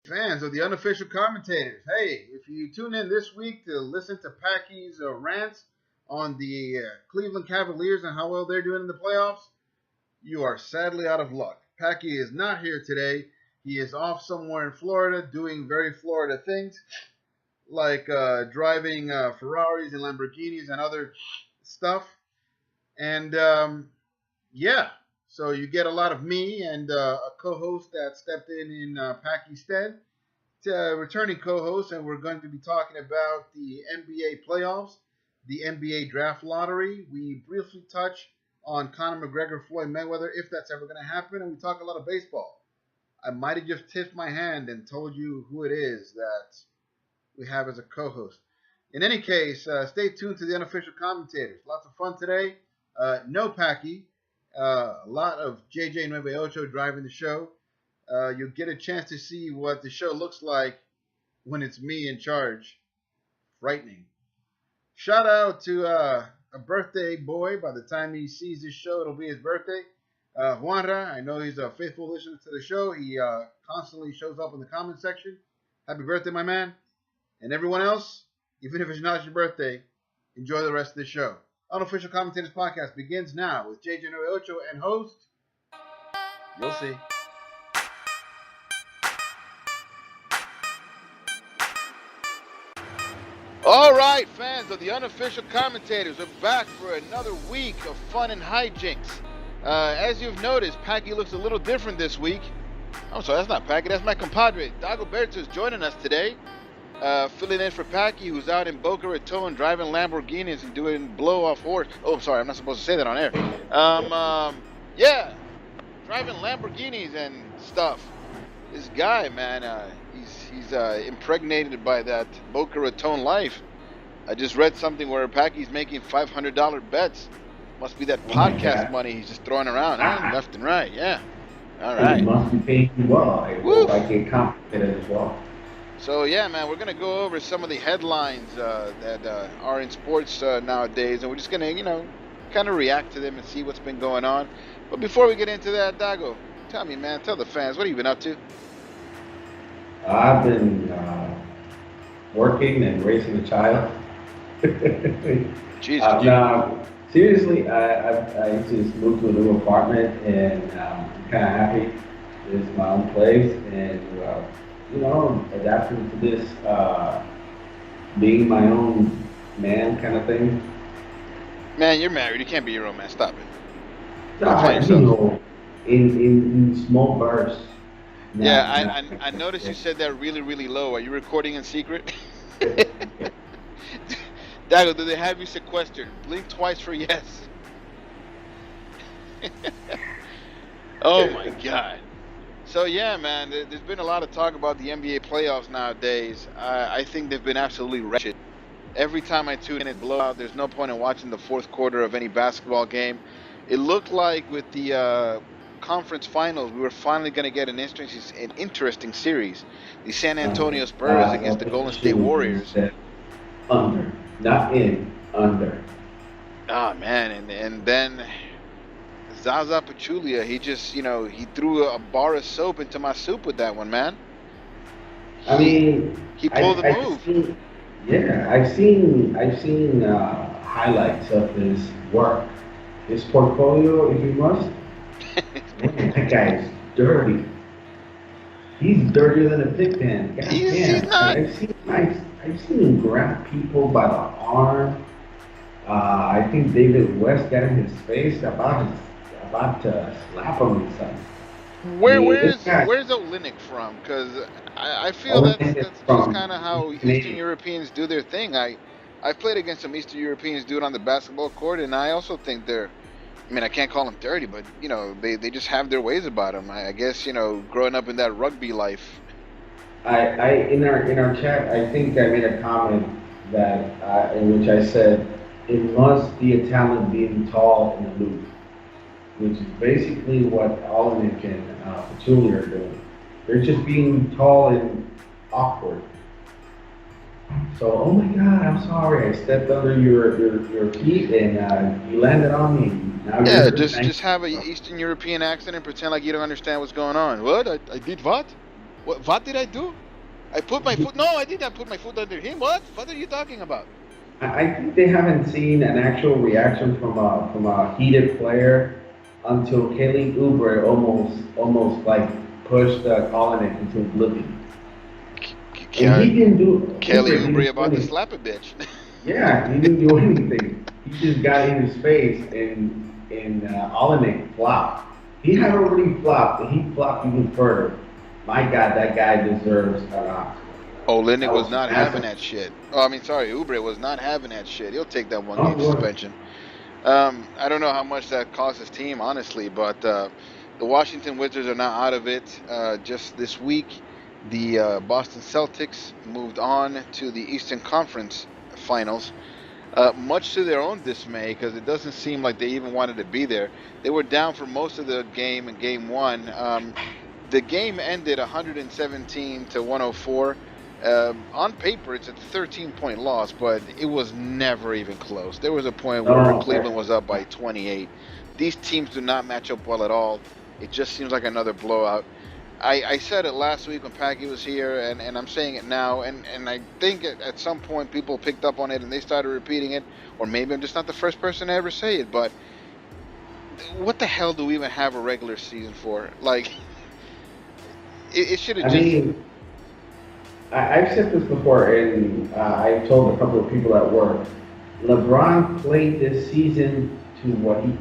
Fans of the unofficial commentators. Hey, if you tune in this week to listen to Packy's rants on the Cleveland Cavaliers and how well they're doing in the playoffs, you are sadly out of luck. Packy is not here today. He is off somewhere in Florida doing very Florida things like driving Ferraris and Lamborghinis and other stuff. And yeah, so you get a lot of me and a co-host that stepped in Packy's stead, returning co-host, and we're going to be talking about the NBA playoffs, the NBA draft lottery. We briefly touch on Conor McGregor, Floyd Mayweather, if that's ever going to happen, and we talk a lot of baseball. I might have just tipped my hand and told you who it is that we have as a co-host. In any case, stay tuned to the unofficial commentators. Lots of fun today. No Packy. A lot of JJ 98 driving the show. You'll get a chance to see what the show looks like when it's me in charge. Frightening. Shout out to a birthday boy. By the time he sees this show, it'll be his birthday. Juanra, I know he's a faithful listener to the show. He constantly shows up in the comment section. Happy birthday, my man. And everyone else, even if it's not your birthday, enjoy the rest of the show. Unofficial Commentators Podcast begins now with JJ 98 and host, you'll see. All right, fans of the Unofficial Commentators, we're back for another week of fun and hijinks. As you've noticed, Packy looks a little different this week. I'm sorry, that's not Packy, that's my compadre. Dagoberto is joining us today. Filling in for Packy, who's out in Boca Raton driving Lamborghinis and doing blow-off horse. Oh, I'm sorry, I'm not supposed to say that on air. Yeah, driving Lamborghinis and stuff. This guy, man, he's impregnated by that Boca Raton life. I just read something where Packy's making $500 bets. Must be that podcast money he's just throwing around, left and right. Yeah. All right. He must be paying you well. I hope I get compensated as well. So, yeah, man, we're going to go over some of the headlines that are in sports nowadays, and we're just going to, kind of react to them and see what's been going on. But before we get into that, Dago, tell me, man, tell the fans, what have you been up to? I've been working and raising a child. Jesus. No, seriously, I just moved to a new apartment, and I'm kind of happy. It's my own place, and adapting to this, being my own man kind of thing. Man, you're married. You can't be your own man. Stop it. In small bursts. Yeah, I noticed you said that really, really low. Are you recording in secret? Dago, do they have you sequestered? Blink twice for yes. Oh, my God. So, yeah, man, there's been a lot of talk about the NBA playoffs nowadays. I think they've been absolutely wretched. Every time I tune in, it's blowout. There's no point in watching the fourth quarter of any basketball game. It looked like with the conference finals, we were finally going to get an interesting series. The San Antonio Spurs against the Golden State Warriors. Under, not in, under. Ah, man, and then Zaza Pachulia, he just, he threw a bar of soap into my soup with that one, man. He pulled the move. I've seen highlights of his work, his portfolio, if you must. Man, that guy is dirty. He's dirtier than a pig pen. He's not. I've seen him grab people by the arm. I think David West got in his face about to slap him or something. Where's Olynyk from? Because I feel that's just kind of how Eastern Europeans do their thing. I've played against some Eastern Europeans do it on the basketball court, and I also think I can't call them dirty, but, they just have their ways about them. I guess, growing up in that rugby life. In our chat, I think I made a comment that in which I said, it must be a talent being tall and aloof, which is basically what Olynyk and Pachulia are doing. They're just being tall and awkward. So, oh my God, I'm sorry. I stepped under your feet and you landed on me. Now just have an Eastern European accent and pretend like you don't understand what's going on. What? I did what? What did I do? I put my foot. No, I did not put my foot under him. What are you talking about? I think they haven't seen an actual reaction from a heated player until Kelly Oubre almost like pushed Kalinick into oblivion. And he didn't do Kelly Oubre Oubre didn't do about to anything. slap a bitch. Yeah, he didn't do anything. He just got in his face and Kalinick flopped. He had already flopped, and he flopped even further. My God, that guy deserves an Oscar. Olenek That was was not having massive. that shit. Oh, I mean, sorry, Oubre was not having that shit. He'll take that one Oh, game boy. suspension. I don't know how much that cost his team, honestly, but the Washington Wizards are now out of it. Just this week, the Boston Celtics moved on to the Eastern Conference Finals, much to their own dismay, because it doesn't seem like they even wanted to be there. They were down for most of the game in Game One. The game ended 117 to 104. On paper, it's a 13-point loss, but it was never even close. There was a point where No, Cleveland was up by 28. These teams do not match up well at all. It just seems like another blowout. I said it last week when Packy was here, and I'm saying it now, and I think at some point people picked up on it and they started repeating it, or maybe I'm just not the first person to ever say it, but what the hell do we even have a regular season for? Like, it should have I just. mean, I've said this before, and I've told a couple of people at work. LeBron played this season to what he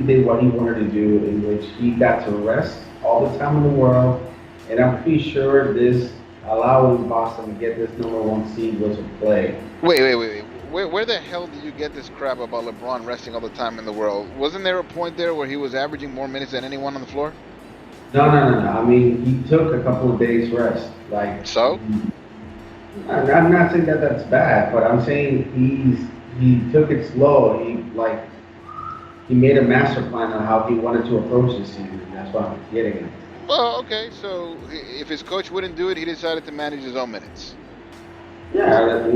did what he wanted to do, in which he got to rest all the time in the world, and I'm pretty sure this allowing Boston to get this number one seed was a play. Wait. Where the hell did you get this crap about LeBron resting all the time in the world? Wasn't there a point there where he was averaging more minutes than anyone on the floor? No. I mean, he took a couple of days rest. Like, So? I'm not saying that that's bad, but I'm saying he took it slow. He made a master plan on how he wanted to approach this season. That's what I'm getting at. Well, okay, so if his coach wouldn't do it, he decided to manage his own minutes. Yeah,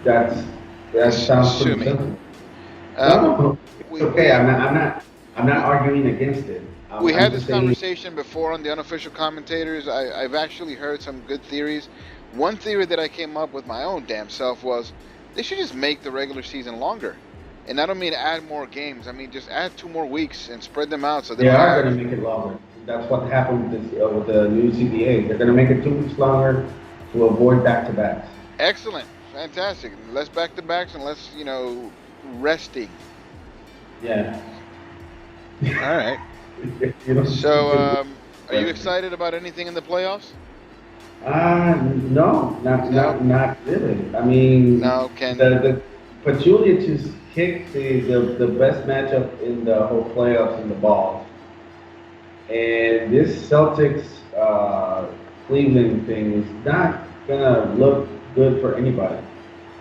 that's that sounds pretty Assuming. simple. No, Um, no, it's we, okay. we, I'm not arguing against it. we I'm had this just saying. conversation before on the unofficial commentators. I've actually heard some good theories. One theory that I came up with my own damn self was they should just make the regular season longer. And I don't mean add more games. I mean just add 2 more weeks and spread them out so they They don't are have. going to make it longer. That's what happened with the new CBA. They're going to make it 2 weeks longer to avoid back-to-backs. Excellent, fantastic. Less back to backs and less, resting. Yeah. All right. You know, So, stupid are you resting. excited about anything in the playoffs? No, No, not really. I mean, no. the Pachulia just kicked the best matchup in the whole playoffs in the ball. And this Celtics Cleveland thing is not gonna look good for anybody.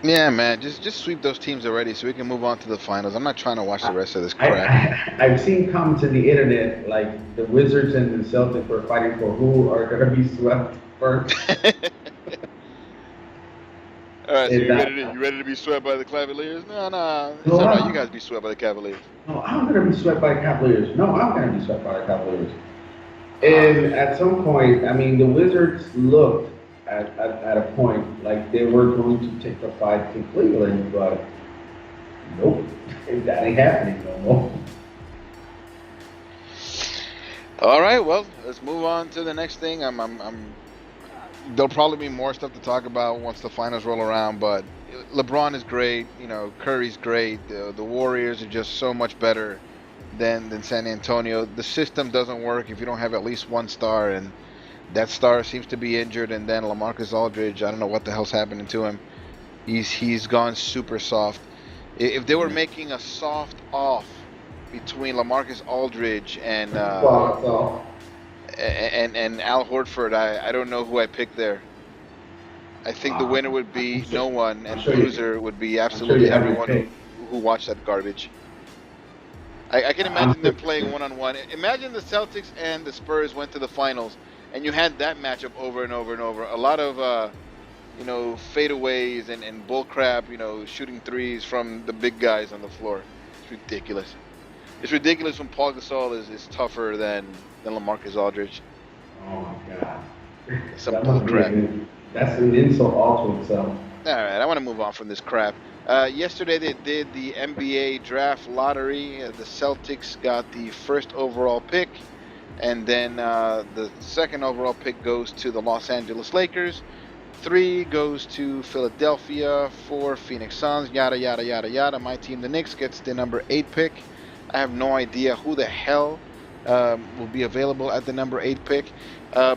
Yeah, man. Just sweep those teams already so we can move on to the finals. I'm not trying to watch the rest of this I, crap. I've seen comments in the internet like the Wizards and the Celtics were fighting for who are gonna be swept first. All right, so And you ready to be swept by the Cavaliers? No, it's no, all right. You guys be swept by the Cavaliers. no, I'm gonna be swept by the Cavaliers. No, I'm gonna be swept by the Cavaliers. Ah, And at some point, I mean, the Wizards looked at a point like they were going to take the fight to Cleveland, but nope, that ain't happening no more. all right. Well, let's move on to the next thing. There'll probably be more stuff to talk about once the finals roll around. But LeBron is great. Curry's great. The Warriors are just so much better than San Antonio. The system doesn't work if you don't have at least one star, and that star seems to be injured. And then LaMarcus Aldridge, I don't know what the hell's happening to him. He's gone super soft. If they were making a soft off between LaMarcus Aldridge Well, that's all. and Al Horford, I don't know who I picked there. I think the winner would I'm be sure, no one, I'm and the sure you, loser would be I'm sure you absolutely have your everyone pick. who watched that garbage. I can I'm imagine sure. them playing one on one. Imagine the Celtics and the Spurs went to the finals, and you had that matchup over and over and over. A lot of fadeaways and bull crap. Shooting threes from the big guys on the floor. It's ridiculous. It's ridiculous when Paul Gasol is tougher than LaMarcus Aldridge. Oh my God. Some That bull must be crap. that's an insult all to itself. All right, I want to move on from this crap. Yesterday they did the NBA draft lottery. The Celtics got the first overall pick, and then the second overall pick goes to the Los Angeles Lakers. 3 goes to Philadelphia. 4 Phoenix Suns. Yada yada yada yada. My team, the Knicks, gets the number 8 pick. I have no idea who the hell will be available at the number 8 pick.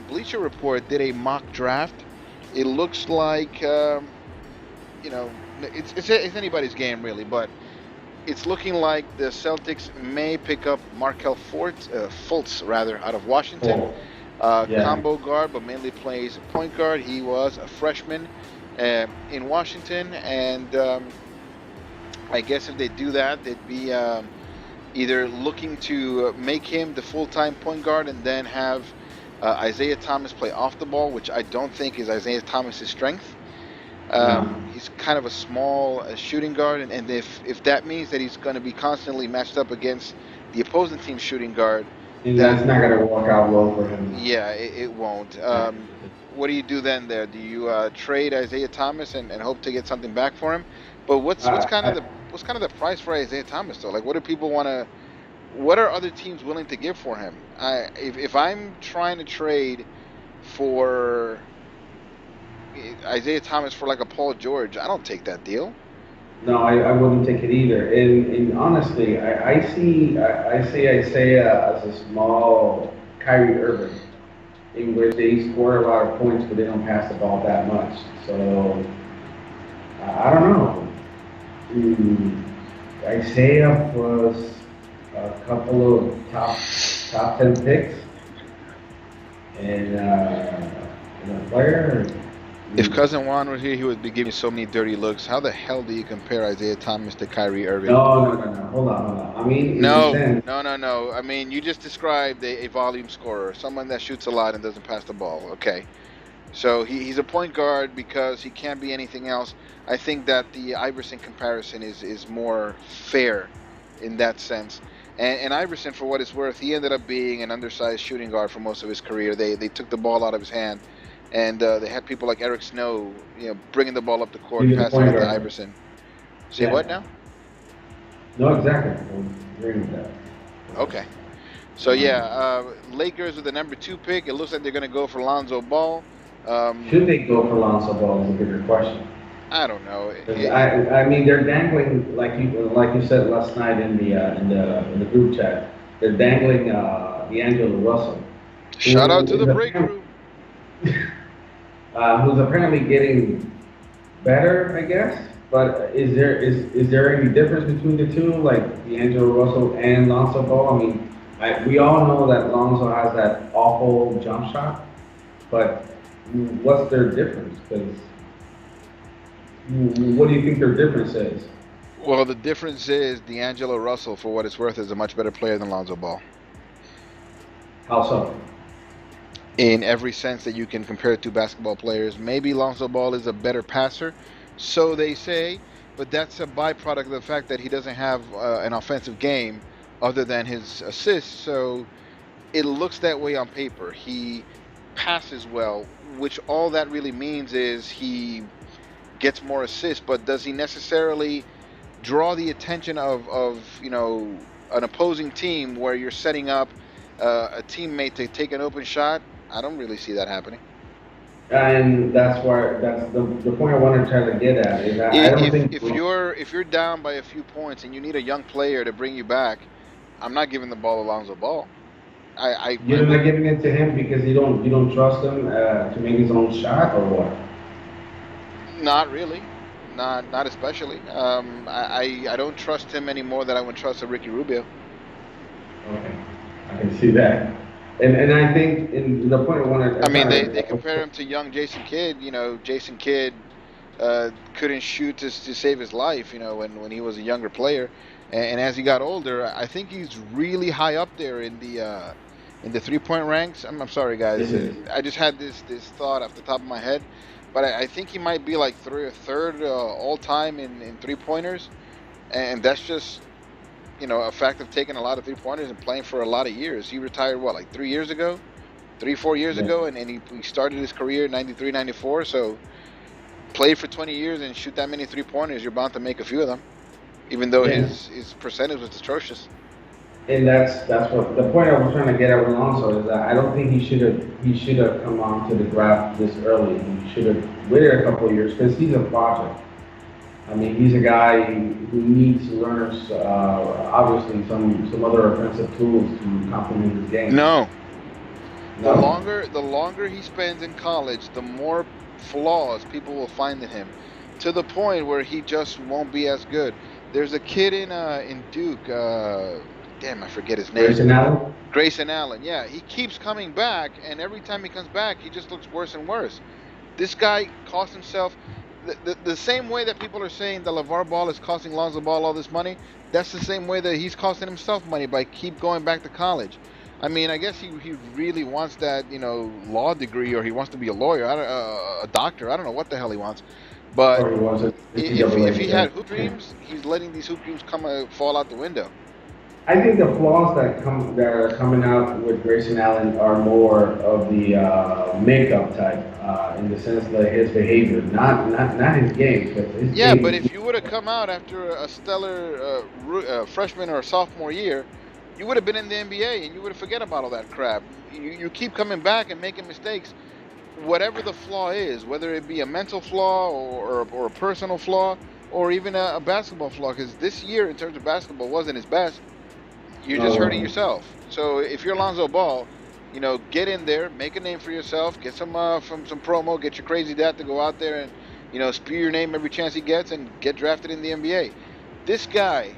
Bleacher Report did a mock draft. It looks like it's anybody's game really, but it's looking like the Celtics may pick up Markel Fultz rather out of Washington. Oh, yeah. Combo guard, but mainly plays point guard. He was a freshman in Washington, and I guess if they do that, they'd be either looking to make him the full-time point guard and then have Isaiah Thomas play off the ball, which I don't think is Isaiah Thomas's strength. No. He's kind of a small shooting guard, and if that means that he's going to be constantly matched up against the opposing team's shooting guard, And that's not going to work out well for him. yeah, it won't. What do you do then there? Do you trade Isaiah Thomas and hope to get something back for him? But what's kind of the price for Isaiah Thomas though? Like, what do people want to? What are other teams willing to give for him? If I'm trying to trade for Isaiah Thomas for like a Paul George, I don't take that deal. No, I wouldn't take it either. And honestly, I see Isaiah as a small Kyrie Irving, in which they score a lot of points, but they don't pass the ball that much. So I don't know. Isaiah was a couple of top 10 picks, and a player. If Cousin Juan were here, he would be giving me so many dirty looks. How the hell do you compare Isaiah Thomas to Kyrie Irving? No. Hold on. I mean, no. I mean, you just described a volume scorer, someone that shoots a lot and doesn't pass the ball. Okay. So he's a point guard because he can't be anything else. I think that the Iverson comparison is more fair in that sense. And Iverson, for what it's worth, he ended up being an undersized shooting guard for most of his career. They took the ball out of his hand. And they had people like Eric Snow, bringing the ball up the court, passing it to Iverson. Say what now? No, exactly. I'm agreeing with that. Okay. So Lakers with the number 2 pick. It looks like they're going to go for Lonzo Ball. Should they go for Lonzo Ball is a bigger question. I don't know. I mean, they're dangling like you said last night in the group chat. They're dangling D'Angelo Russell. Shout out to the break room. Who's apparently getting better, I guess. But is there any difference between the two, like D'Angelo Russell and Lonzo Ball? I mean, we all know that Lonzo has that awful jump shot, but what's their difference? Because what do you think their difference is? Well, the difference is D'Angelo Russell, for what it's worth, is a much better player than Lonzo Ball. How so? In every sense that you can compare two basketball players. Maybe Lonzo Ball is a better passer, so they say, but that's a byproduct of the fact that he doesn't have an offensive game other than his assists, so it looks that way on paper. He passes well, which all that really means is he gets more assists, but does he necessarily draw the attention of an opposing team where you're setting up a teammate to take an open shot? I don't really see that happening. And that's the point I want to try to get at. Is I don't think if you're down by a few points and you need a young player to bring you back, I'm not giving the ball to Lonzo Ball. You're not giving it to him because you don't trust him to make his own shot, or what? Not really, not especially. I don't trust him any more than I would trust a Ricky Rubio. Okay, I can see that. And I think in the point I want to. I mean, they compare him to young Jason Kidd. Jason Kidd couldn't shoot to save his life. When he was a younger player, and as he got older, I think he's really high up there in the 3-point ranks. I'm sorry, guys. I just had this thought off the top of my head, but I think he might be like third all time in 3-pointers, and that's just. A fact of taking a lot of 3-pointers and playing for a lot of years. He retired, like 3 years ago? 3-4 years Yeah. ago, and he started his career in 93, 94. So play for 20 years and shoot that many 3-pointers, you're bound to make a few of them, even though Yeah. his percentage was atrocious. And that's what the point I was trying to get at with Alonso is that I don't think he should have come on to the draft this early. He should have waited a couple of years because he's a project. I mean, he's a guy who needs to learn obviously some other offensive tools to complement his game. No, No, the longer he spends in college, the more flaws people will find in him, to the point where he just won't be as good. There's a kid in Duke. Damn, I forget his name. Grayson Allen. Grayson Allen. Yeah, he keeps coming back, and every time he comes back, he just looks worse and worse. This guy cost himself the same way that people are saying that LeVar Ball is costing Lonzo Ball all this money. That's the same way that he's costing himself money by keep going back to college. I mean, I guess he really wants that law degree, or he wants to be a lawyer, a doctor. I don't know what the hell he wants, but Or he was a if he NCAA. had hoop dreams, he's letting these hoop dreams fall out the window. I think the flaws that are coming out with Grayson Allen are more of the makeup type, in the sense that his behavior, not his game, but his Yeah, game but is. if you would have come out after a stellar freshman or sophomore year, you would have been in the NBA and you would have forget about all that crap. You keep coming back and making mistakes. Whatever the flaw is, whether it be a mental flaw or a personal flaw or even a basketball flaw, because this year in terms of basketball wasn't his best, you're just hurting No, yourself. So if you're Lonzo Ball, get in there, make a name for yourself, get from some promo, get your crazy dad to go out there and spew your name every chance he gets and get drafted in the NBA. This guy,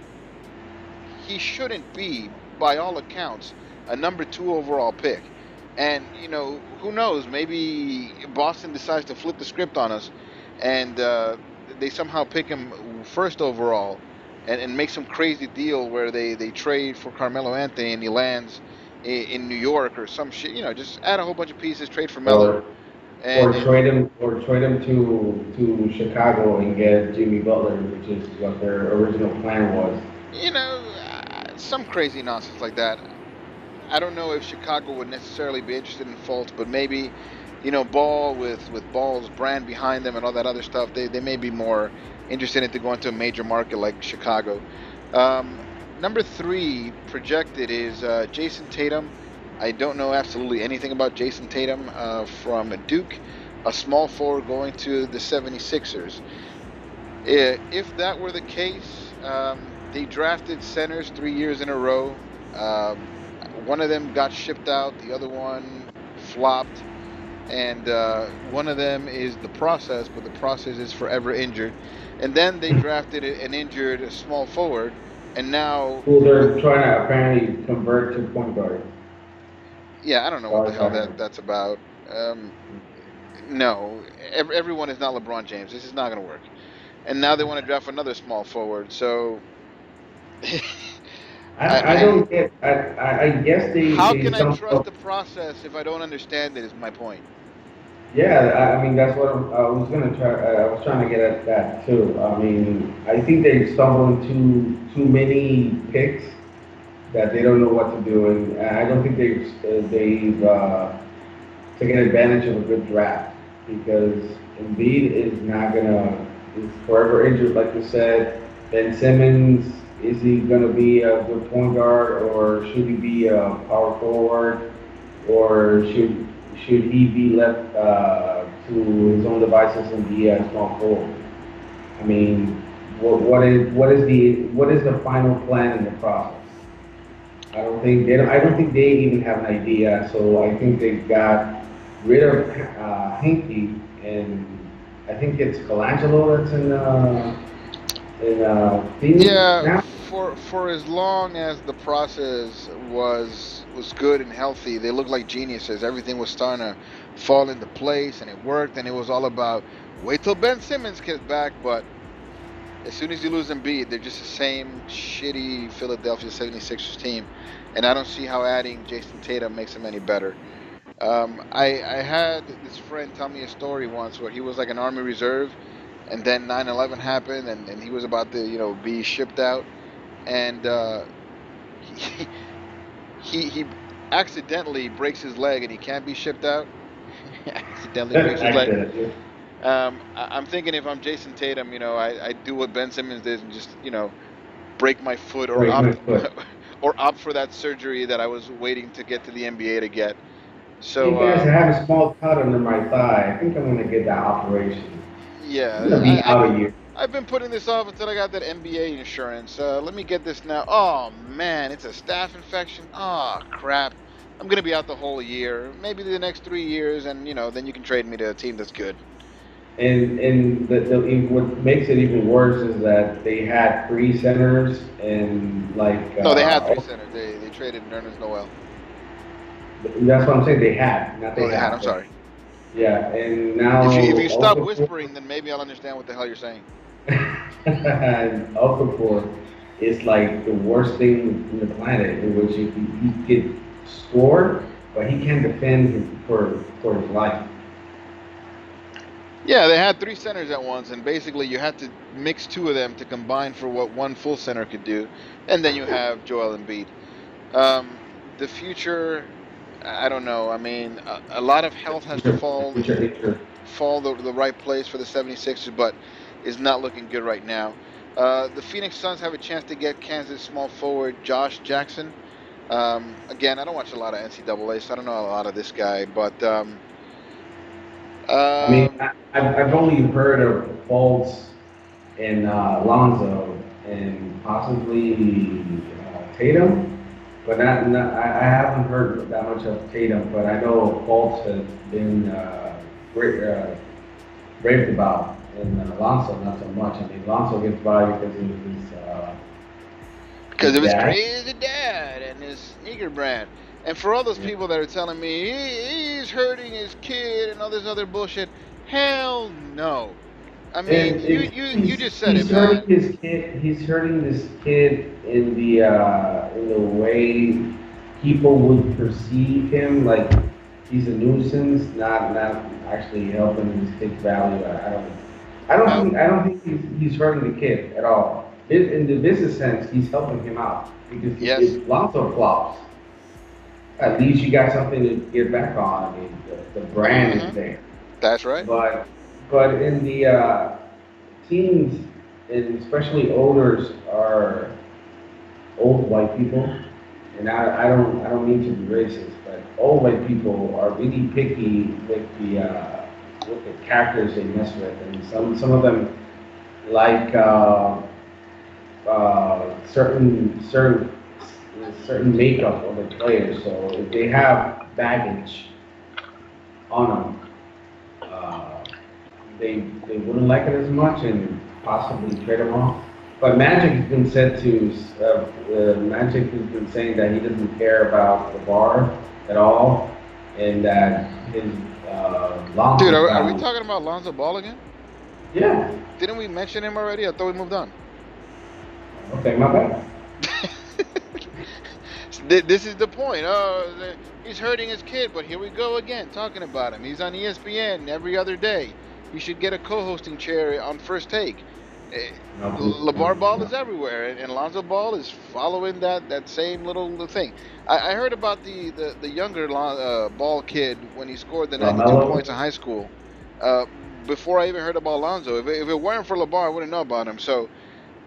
he shouldn't be, by all accounts, a number 2 overall pick. And who knows? Maybe Boston decides to flip the script on us, and they somehow pick him first overall, and make some crazy deal where they trade for Carmelo Anthony and he lands in New York or some shit. Just add a whole bunch of pieces, trade for Melo, or and trade him to Chicago and get Jimmy Butler, which is what their original plan was. some crazy nonsense like that. I don't know if Chicago would necessarily be interested in Fultz, but maybe, Ball with Ball's brand behind them and all that other stuff, they may be more interested in to go into a major market like Chicago. Number 3 projected is Jason Tatum. I don't know absolutely anything about Jason Tatum from Duke, a small forward going to the 76ers. If that were the case, they drafted centers 3 years in a row. One of them got shipped out, the other one flopped, and one of them is the process, but the process is forever injured. And then they drafted an injured small forward, and now, Who they're trying to apparently convert to point guard. yeah, I don't know what the hell that's about. No, everyone is not LeBron James. This is not going to work. And now they want to draft another small forward. So, I don't get. I guess how they can I trust somehow. the process if I don't understand it? Is my point. Yeah, I mean that's what I was gonna try. I was trying to get at that too. I mean, I think they stumble into too many picks that they don't know what to do, and I don't think they've taken advantage of a good draft because Embiid is not gonna is forever injured, like you said. Ben Simmons, is he gonna be a good point guard, or should he be a power forward, or should he be left to his own devices and be a small forward? I mean, what is the final plan in the process? I don't think they even have an idea. So I think they got rid of Hinkie, and I think it's Colangelo that's in Phoenix Yeah, now. for as long as the process was good and healthy, they looked like geniuses. Everything was starting to fall into place, and it worked. And it was all about wait till Ben Simmons gets back. But as soon as you lose Embiid, they're just the same shitty Philadelphia 76ers team. And I don't see how adding Jason Tatum makes them any better. I had this friend tell me a story once where he was like an Army Reserve, and then 9/11 happened, and he was about to be shipped out, and he, he accidentally breaks his leg and he can't be shipped out. Accidentally breaks his leg. I'm thinking if I'm Jason Tatum, I do what Ben Simmons did and just, break my foot or Break my opt foot. or opt for that surgery that I was waiting to get to the NBA to get. Hey So guys, I have a small cut under my thigh. I think I'm gonna get that operation. I'm yeah, gonna be out of here. I've been putting this off until I got that NBA insurance. Let me get this now. Oh man, it's a staph infection. Oh crap. I'm gonna be out the whole year, maybe the next 3 years, and then you can trade me to a team that's good. And what makes it even worse is that they had three centers and like No, they had three centers. They traded Nerlens Noel. that's what I'm saying. They had, not Oh, they they had. have. I'm sorry. Yeah, and now If you stop Okafor, whispering, then maybe I'll understand what the hell you're saying. and Okafor is like the worst thing in the planet, in which he could score, but he can't defend for his life. Yeah, they had three centers at once, and basically you had to mix two of them to combine for what one full center could do, and then you have Joel Embiid. The future, I don't know. I mean, a lot of health has to fall the right place for the 76ers, but is not looking good right now. The Phoenix Suns have a chance to get Kansas small forward Josh Jackson. Again, I don't watch a lot of NCAA, so I don't know a lot of this guy, but I mean, um, I've only heard of Fultz and Lonzo and possibly Tatum, but I haven't heard that much of Tatum. But I know Fultz has been raved about, and Lonzo not so much. I mean, Lonzo gets by because because his of his dad. crazy dad and his sneaker brand. And for all those Yeah. people that are telling me he's hurting his kid and all this other bullshit, hell no. I mean, you just said it, He's hurting man. his kid. He's hurting this kid in the way people would perceive him, like he's a nuisance, not actually helping his kid's value. No. I don't think he's hurting the kid at all. In the business sense, he's helping him out because Yes. if Lonzo flops, at least you got something to get back on. I mean, the brand is Mm-hmm. there. That's right. But in the teens, and especially olders, are old white people, and I don't mean to be racist, but old white people are really picky with the characters they mess with, and some of them like certain makeup of the players. So if they have baggage on them, they wouldn't like it as much and possibly trade him off. But Magic has been said to Magic has been saying that he doesn't care about the bar at all, and that his long Dude, are we down. talking about Lonzo Ball again? Yeah. Didn't we mention him already? I thought we moved on. Okay, my bad. This is the point. Oh, he's hurting his kid, but here we go again talking about him. He's on ESPN every other day. He should get a co-hosting chair on First Take. Eh, LeVar Ball is everywhere, and Lonzo Ball is following that same little thing. I heard about the younger Ball kid when he scored the 92 Carmelo. points in high school. Uh, before I even heard about Lonzo, if it weren't for LeVar, I wouldn't know about him. So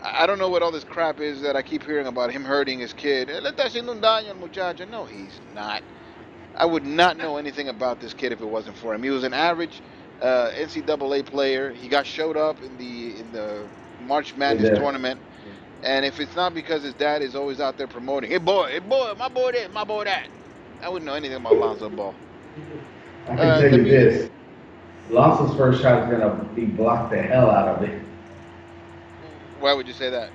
I don't know what all this crap is that I keep hearing about him hurting his kid. Le está haciendo un daño al muchacho. No, he's not. I would not know anything about this kid if it wasn't for him. He was an average NCAA player. He got showed up in the March Madness tournament, and if it's not because his dad is always out there promoting, hey boy, my boy this, my boy that, I wouldn't know anything about Lonzo Ball. I can tell The you music. this: Lonzo's first shot is gonna be blocked the hell out of it. Why would you say that?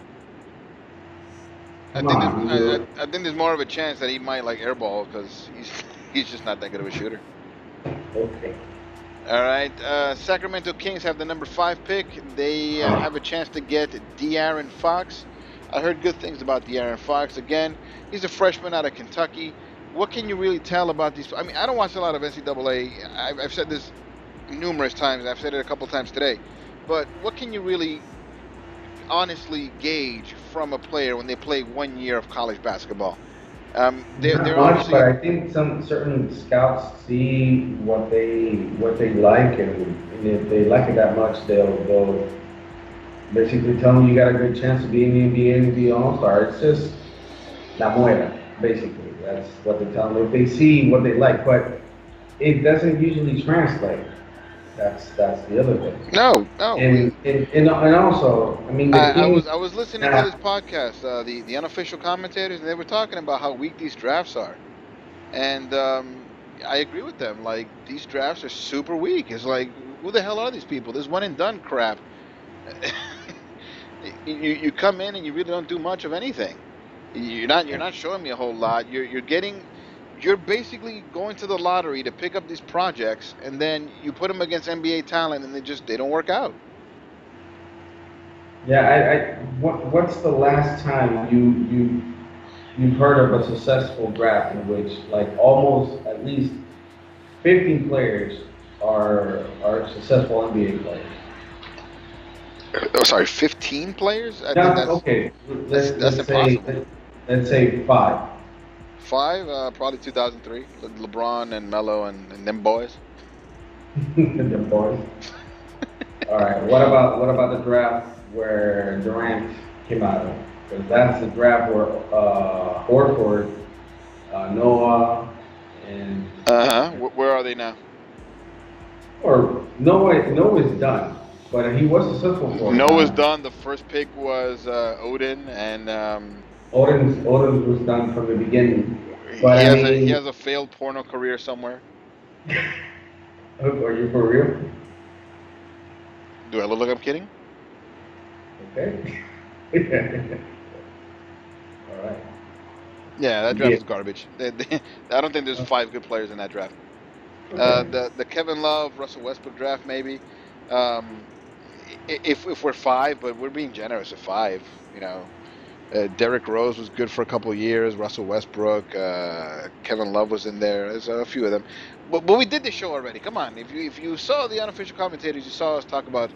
Come on, I think there's more of a chance that he might like airball because he's just not that good of a shooter. okay. All right. Sacramento Kings have the number 5 pick. They have a chance to get De'Aaron Fox. I heard good things about De'Aaron Fox. Again, he's a freshman out of Kentucky. What can you really tell about these? I mean, I don't watch a lot of NCAA. I've said this numerous times. I've said it a couple times today. But what can you really honestly gauge from a player when they play 1 year of college basketball? They're Not much, but obviously. I think some certain scouts see what they like, and if they like it that much, they'll basically tell them you got a good chance of being in the NBA and be an All-Star. It's just la muela, basically. That's what they tell them. If they see what they like, but it doesn't usually translate. That's the other thing. No, no. And also, I mean, the Kings I was listening to this have, podcast, the unofficial commentators, and they were talking about how weak these drafts are, and I agree with them. Like these drafts are super weak. It's like who the hell are these people? This one and done crap. You come in and you really don't do much of anything. You're not showing me a whole lot. You're basically going to the lottery to pick up these projects, and then you put them against NBA talent, and they don't work out. yeah. What's the last time you've heard of a successful draft in which like almost at least 15 players are successful NBA players? Oh, sorry, 15 players? I think Now, okay, that's let's say impossible. let's say five. Five, probably 2003. LeBron and Melo and them boys. The boys. All right. What about the draft where Durant came out of? Because that's the draft where Horford, Noah, and Uh huh. Where are they now? or Noah's done, but he was successful for a Noah's time. done. The first pick was Odin, and Odin was done from the beginning. But he I has mean, a failed porno career somewhere. are you for real? Do I look like I'm kidding? Okay. All right. Yeah, that draft Yeah. was garbage. I don't think there's five good players in that draft. Okay. The Kevin Love, Russell Westbrook draft maybe. Um, if we're five, but we're being generous at five. You know, Derrick Rose was good for a couple of years. Russell Westbrook, Kevin Love was in there. There's a few of them. But we did the show already. Come on, if you saw the unofficial commentators, you saw us talk about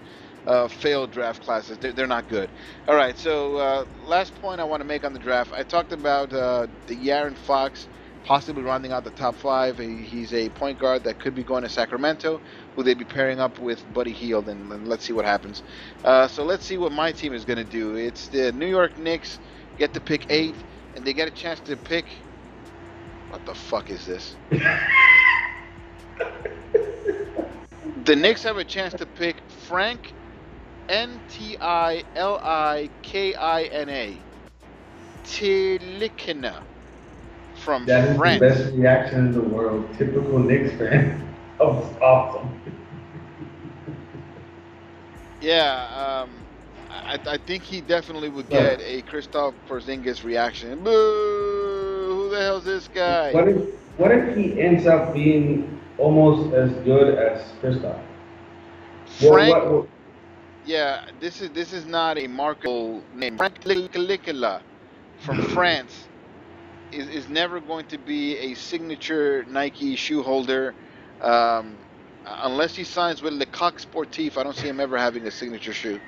failed draft classes. They're not good. All right. So last point I want to make on the draft. I talked about the Yaron Fox possibly rounding out the top five. He's a point guard that could be going to Sacramento, who they'd be pairing up with Buddy Hield, and let's see what happens. So let's see what my team is going to do. It's the New York Knicks get to pick 8, and they get a chance to pick. What the fuck is this? The Knicks have a chance to pick Frank Ntilikina Tilikina from That is the France. best reaction in the world. Typical Knicks fan. That was awesome. Yeah, I think he definitely would get Look, a Christoph Porzingis reaction. Boo! Who the hell's this guy? what if what if he ends up being almost as good as Kristoff? Frank. What Yeah, this is not a marketable name. Frank Licola from France is never going to be a signature Nike shoe holder. Unless he signs with Le Coq Sportif, I don't see him ever having a signature shoe.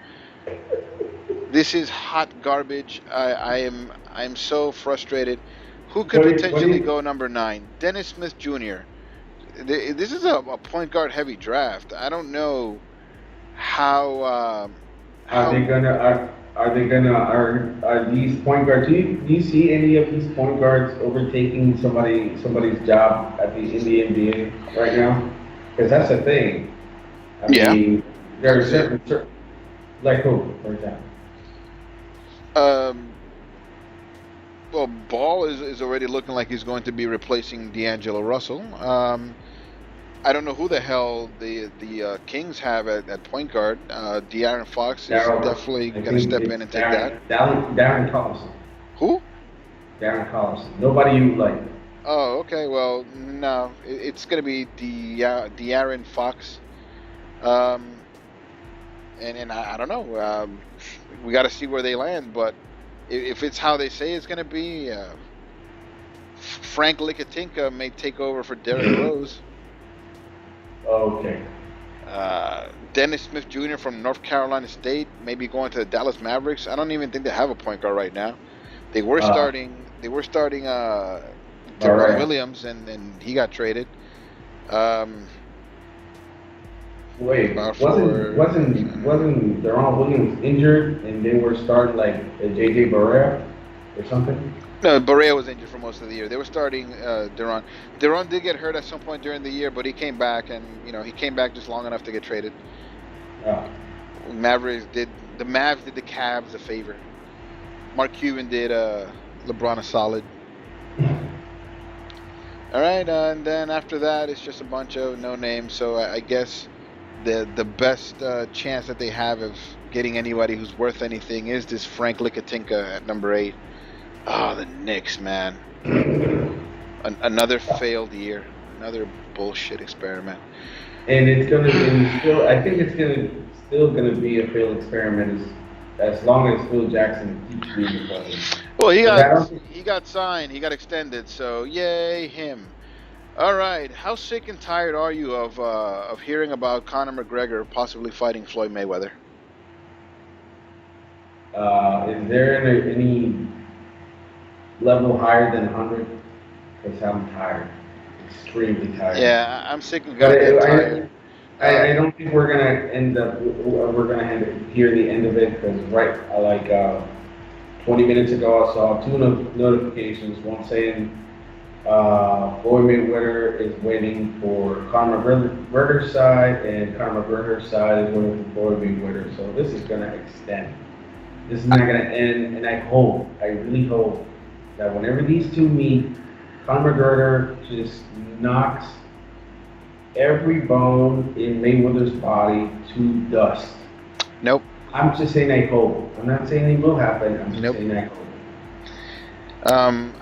This is hot garbage. I am so frustrated. Who could what do potentially you go number 9? Dennis Smith Jr. This is a point guard heavy draft. I don't know are they how. gonna are these point guards? Do you see any of these point guards overtaking somebody's job in the NBA right now? Because that's the thing. I Yeah, mean, I there can are see it. certain like who, for example. Um, well, Ball is already looking like he's going to be replacing D'Angelo Russell. I don't know who the hell the Kings have at point guard. De'Aaron Fox is Daryl, definitely I going to think step in it's and take that. Darren Collison. Who? Darren Collison. Nobody you like. Oh, okay. Well, no, it's going to be De'Aaron Fox. Um, and I don't know. We got to see where they land. But if it's how they say it's going to be, Frank Likatinka may take over for Derrick Rose. Okay. Dennis Smith Jr. from North Carolina State, maybe going to the Dallas Mavericks. I don't even think they have a point guard right now. They were Uh, starting They were starting Deron Barrera. Williams, and he got traded. Um, Wait, about wasn't for wasn't wasn't Deron Williams injured and they were starting like JJ Barrera or something? no, Barea was injured for most of the year. They were starting Deron. Deron did get hurt at some point during the year, but he came back, and he came back just long enough to get traded. Oh. Mavericks did the Mavs did the Cavs a favor. Mark Cuban did LeBron a solid. All right, and then after that, it's just a bunch of no names. So I guess the best chance that they have of getting anybody who's worth anything is this Frank Likatinka at number 8. Oh, the Knicks, man. Another failed year. Another bullshit experiment. And it's gonna and still I think it's still gonna be a failed experiment as long as Phil Jackson keeps being the president. Well, he 'Cause I got don't think he got signed, he got extended, so yay him. All right, how sick and tired are you of hearing about Conor McGregor possibly fighting Floyd Mayweather? is there any level higher than 100? Because I'm tired, extremely tired. Yeah, I'm sick and But goddamn tired. I don't think we're gonna end up. We're gonna hear the end of it because 20 minutes ago I saw 2 notifications. One saying Floyd Mayweather is waiting for Conor McGregor's side, and Conor McGregor's side is waiting for Floyd Mayweather. So this is gonna extend. This is not gonna end, and I really hope that whenever these two meet, Conor McGregor just knocks every bone in Mayweather's body to dust. Nope. I'm just saying I hope. I'm not saying it will happen. I'm just saying I hope.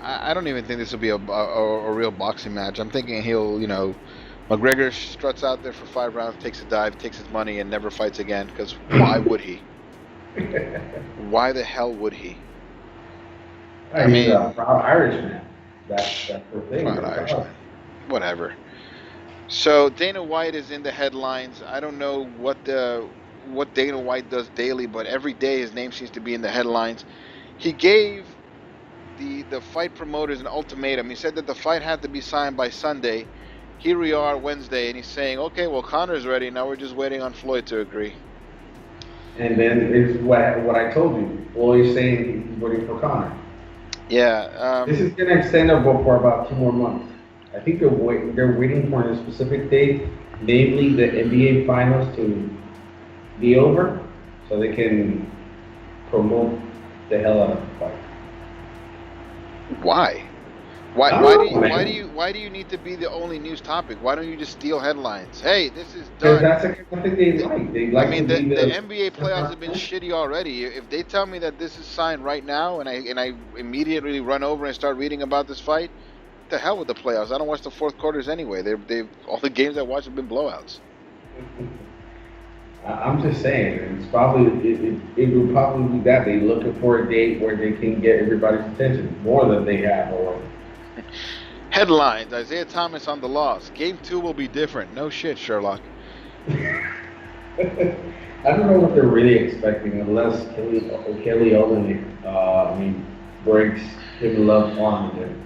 I don't even think this will be a real boxing match. I'm thinking he'll, McGregor struts out there for 5 rounds, takes a dive, takes his money, and never fights again. Because why would he? Why the hell would he? I mean, he's a proud Irishman. That's the thing. Proud Irishman. Whatever. So Dana White is in the headlines. I don't know what Dana White does daily, but every day his name seems to be in the headlines. He gave the fight promoters an ultimatum. He said that the fight had to be signed by Sunday. Here we are Wednesday, and he's saying, okay, well, Conor's ready. Now we're just waiting on Floyd to agree. And then it's what I told you. Floyd's saying he's waiting for Conor. Yeah. This is going to extend for about 2 more months. I think they're waiting for a specific date, namely the NBA Finals to be over, so they can promote the hell out of the fight. Why? Why do you need to be the only news topic? Why don't you just steal headlines? Hey, this is done. Because that's the kind of thing they like. They like. I mean, the NBA playoffs have been shitty already. If they tell me that this is signed right now, and I immediately run over and start reading about this fight, the hell with the playoffs. I don't watch the fourth quarters anyway. They've all the games I watch have been blowouts. I'm just saying, it's probably it will probably be that they're looking for a date where they can get everybody's attention more than they have already. Headlines: Isaiah Thomas on the loss. Game 2 will be different. No shit, Sherlock. I don't know what they're really expecting unless Kelly Olynyk breaks Kevin Love's arm again.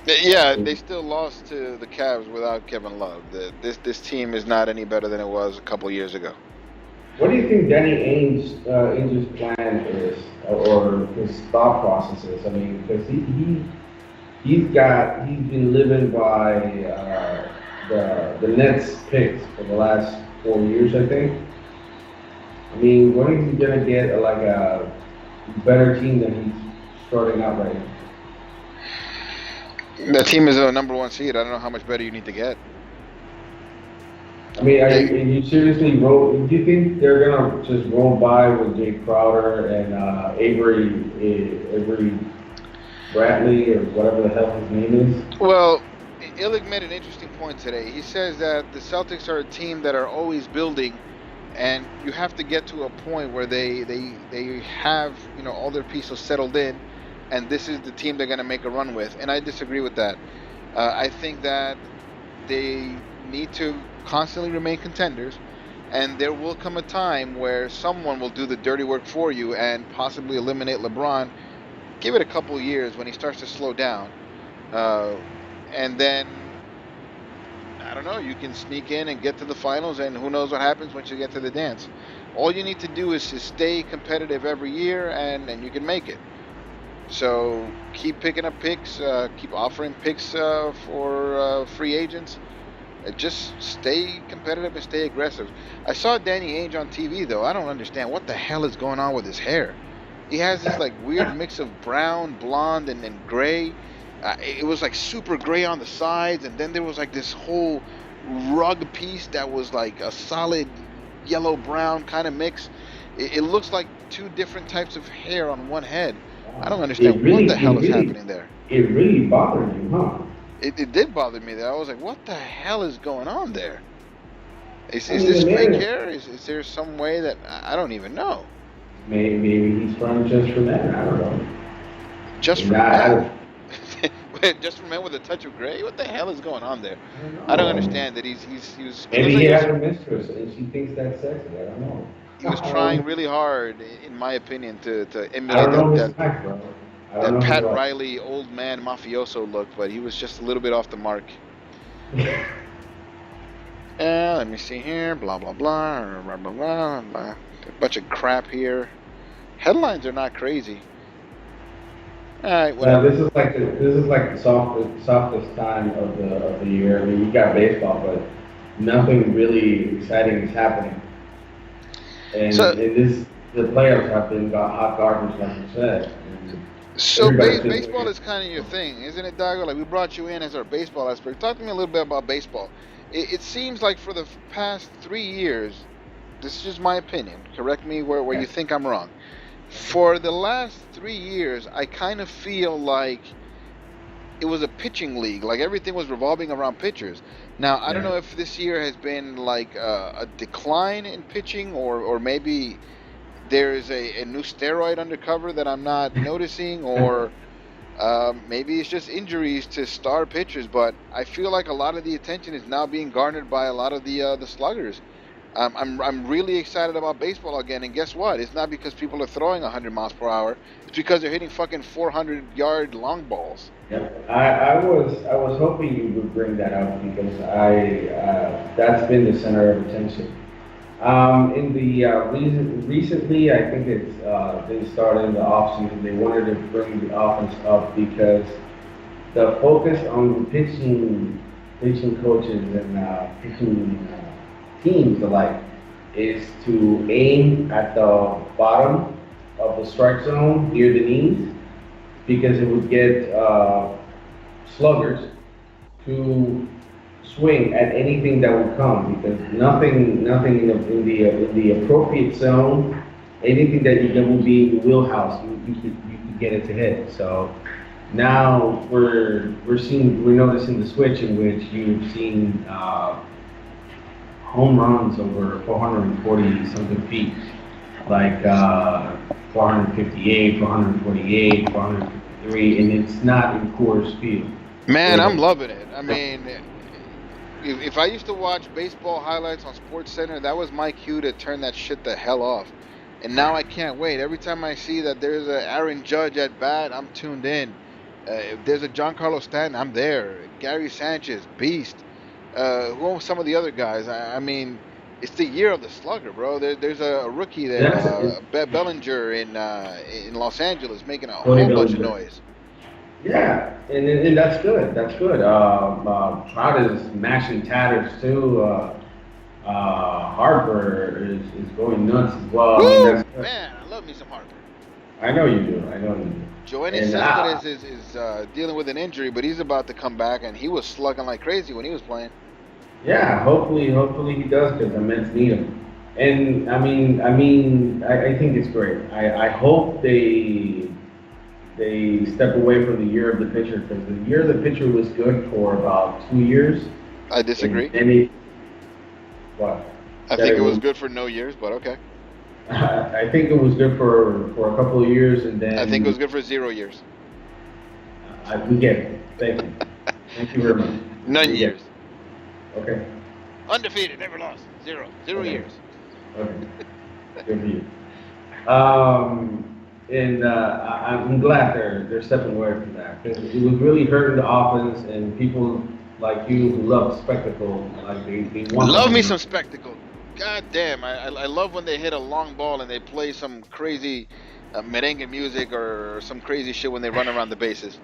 Yeah, they still lost to the Cavs without Kevin Love. This team is not any better than it was a couple years ago. What do you think Danny Ainge's plan is, or his thought process is? I mean, because he's been living by the Nets picks for the last 4 years, I think. I mean, when is he gonna get a better team than he's starting out right now? The team is a number 1 seed. I don't know how much better you need to get. I mean, you seriously do you think they're gonna just roll by with Jay Crowder and Avery Bradley or whatever the hell his name is? Well, Illig made an interesting point today. He says that the Celtics are a team that are always building, and you have to get to a point where they have all their pieces settled in, and this is the team they're going to make a run with. And I disagree with that. I think that they need to constantly remain contenders, and there will come a time where someone will do the dirty work for you and possibly eliminate LeBron give it a couple of years when he starts to slow down, and then I don't know. You can sneak in and get to the finals, and who knows what happens once you get to the dance. All you need to do is to stay competitive every year, and you can make it. So keep picking up picks, keep offering picks for free agents. Just stay competitive and stay aggressive. I saw Danny Ainge on TV though. I don't understand what the hell is going on with his hair. He has this like weird mix of brown, blonde, and then gray. It was like super gray on the sides, and then there was like this whole rug piece that was like a solid yellow brown kind of mix. It looks like two different types of hair on one head. I don't understand what the hell is happening there. It really bothered you, huh? It did bother me there. I was like, what the hell is going on there? Is this fake hair? Is there some way that I don't even know? Maybe he's trying just for men. I don't know. Just for men? Just for men with a touch of gray? What the hell is going on there? I don't understand that he was. Maybe he has a mistress and she thinks that's sexy. I don't know. He was trying really hard, in my opinion, to emulate that Pat Riley old man mafioso look, but he was just a little bit off the mark. Let me see here. Blah blah blah. Blah blah blah. Blah. A bunch of crap here. Headlines are not crazy. All right, whatever. This is like the softest time of the year. I mean, you got baseball, but nothing really exciting is happening. And the playoffs have been hot garbage, like you said. So baseball is kind of your thing, isn't it, Dago? Like we brought you in as our baseball expert. Talk to me a little bit about baseball. It seems like for the past 3 years, this is just my opinion. Correct me where you think I'm wrong. For the last 3 years, I kind of feel like it was a pitching league. Like everything was revolving around pitchers. Now, I don't know if this year has been like a decline in pitching or maybe there is a new steroid undercover that I'm not noticing, or maybe it's just injuries to star pitchers. But I feel like a lot of the attention is now being garnered by a lot of the sluggers. I'm really excited about baseball again, and guess what? It's not because people are throwing 100 miles per hour. It's because they're hitting fucking 400-yard long balls. Yep. I was hoping you would bring that up because that's been the center of attention. In the recently, I think it's they started in the offseason. They wanted to bring the offense up because the focus on pitching coaches and pitching teams alike is to aim at the bottom of the strike zone near the knees because it would get sluggers to swing at anything that would come because nothing in the appropriate zone, anything that will be in the wheelhouse, you could get it to hit. So now we're noticing the switch in which you've seen home runs over 440 something feet, like 458, 448, 453, and it's not in Coors Field. Man, I'm loving it. I mean, if I used to watch baseball highlights on SportsCenter, that was my cue to turn that shit the hell off. And now I can't wait. Every time I see that there's a Aaron Judge at bat, I'm tuned in. If there's a Giancarlo Stanton, I'm there. Gary Sanchez, beast. Who are some of the other guys? I mean, it's the year of the slugger, bro. There's a rookie there, Bellinger in Los Angeles, making a whole bunch of noise. Yeah, and that's good. That's good. Trout is mashing tatters too. Harper is going nuts as well. Woo! I mean, man, I love me some Harper. I know you do. I know you do. Joanny Cespedes is dealing with an injury, but he's about to come back, and he was slugging like crazy when he was playing. Yeah, hopefully he does because the Mets need him. And I think it's great. I hope they step away from the year of the pitcher because the year of the pitcher was good for about 2 years. I disagree. What? I think it was good for no years, but okay. I think it was good for a couple of years, and then... I think it was good for 0 years. We get it. Thank you. Thank you very much. None years. Okay. Undefeated, never lost. Zero okay. years. Okay. Good for you. And I'm glad they're stepping away from that because it was really hurting the offense and people like you who love spectacle, like they want the Love me home run. some spectacle. God damn, I love when they hit a long ball and they play some crazy merengue music or some crazy shit when they run around the bases.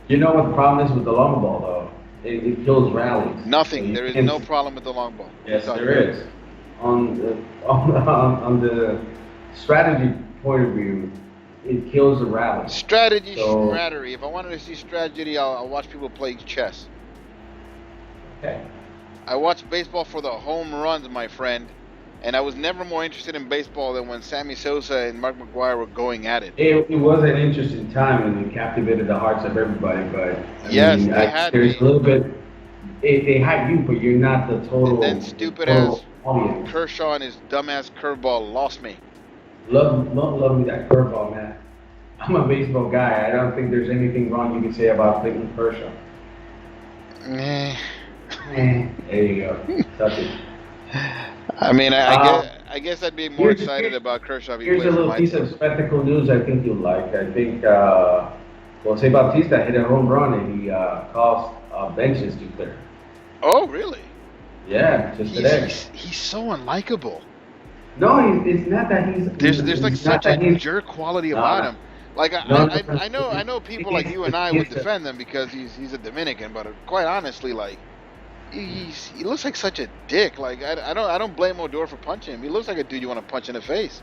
You know what the problem is with the long ball though? It kills rallies. So Nothing. you There is can't. no problem with the long ball. What are you Yes, talking there about? is. On the strategy point of view, it kills the rally. Strategy, So strategy. If I wanted to see strategy, I'll watch people play chess. okay. I watch baseball for the home runs, my friend. And I was never more interested in baseball than when Sammy Sosa and Mark McGuire were going at it. It was an interesting time and it captivated the hearts of everybody, but I Yes, mean, they had there's a me. little bit. They hype you, but you're not And then the stupid total ass audience. Kershaw and his dumbass curveball lost me. Love me that curveball, man. I'm a baseball guy. I don't think there's anything wrong you can say about Clayton Kershaw. Eh. There you go. Touch it. I mean, Um, I guess I'd be more here's, excited here's, about Kershaw if he here's a played for little my piece team. of spectacle news I think you'll like. I think Jose Bautista hit a home run and he caused benches to clear. Oh, really? Yeah, just today. He's so unlikable. No, it's not that There's like he's not such a that he's jerk quality about no, him. Like no, no, no. I know The people thing like is, you the and I thing would is that defend him because he's a Dominican, but quite honestly, like he looks like such a dick. Like I don't blame Odor for punching him. He looks like a dude you want to punch in the face.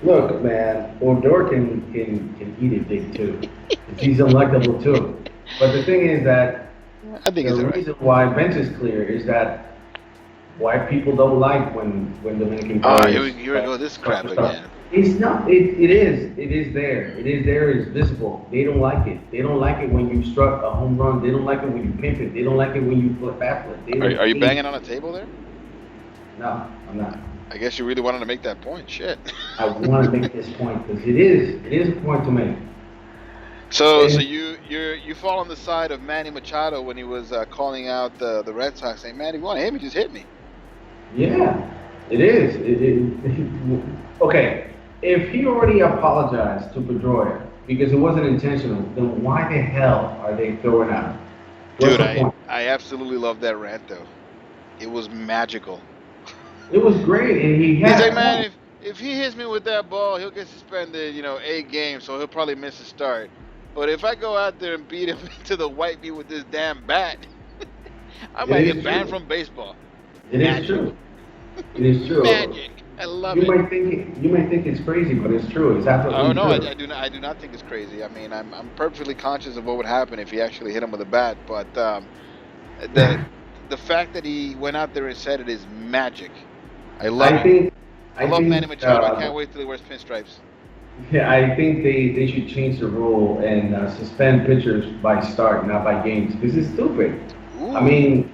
look, man, Odor can eat a dick too. 'Cause he's unlikable too. But the thing is that I think the he's alright. reason why bench is clear is that white people don't like when Dominican Oh, players here we go this start crap to start. again. It's not. It is there. It is there. It's visible. They don't like it. They don't like it when you struck a home run. They don't like it when you pimp it. They don't like it when you flip backflip. They don't Are you hate. banging on a table there? No, I'm not. I guess you really wanted to make that point. Shit. I want to make this point because it is a point to make. So And you fall on the side of Manny Machado when he was calling out the Red Sox, saying, "Man, if you want to hit me, just hit me." yeah, it is. Okay, if he already apologized to Pedroia because it wasn't intentional, then why the hell are they throwing out? What's Dude, the point? I absolutely love that rant though. It was magical. It was great, and he He's had like, a man, point. if he hits me with that ball, he'll get suspended, 8 games, so he'll probably miss a start. But if I go out there and beat him to the white meat with this damn bat, I It might get is banned true. from baseball. It is Magic. true. It is true. Magic. I love it. You might think it's crazy, but it's true. It's Oh absolutely no, true. I do not think it's crazy. I mean, I'm perfectly conscious of what would happen if he actually hit him with a bat, but the the fact that he went out there and said it is magic. I love I it. think I I love Manny think Machado. I can't wait till he wears pinstripes. yeah, I think they should change the rule and suspend pitchers by start, not by games, because it's stupid. I Ooh. mean,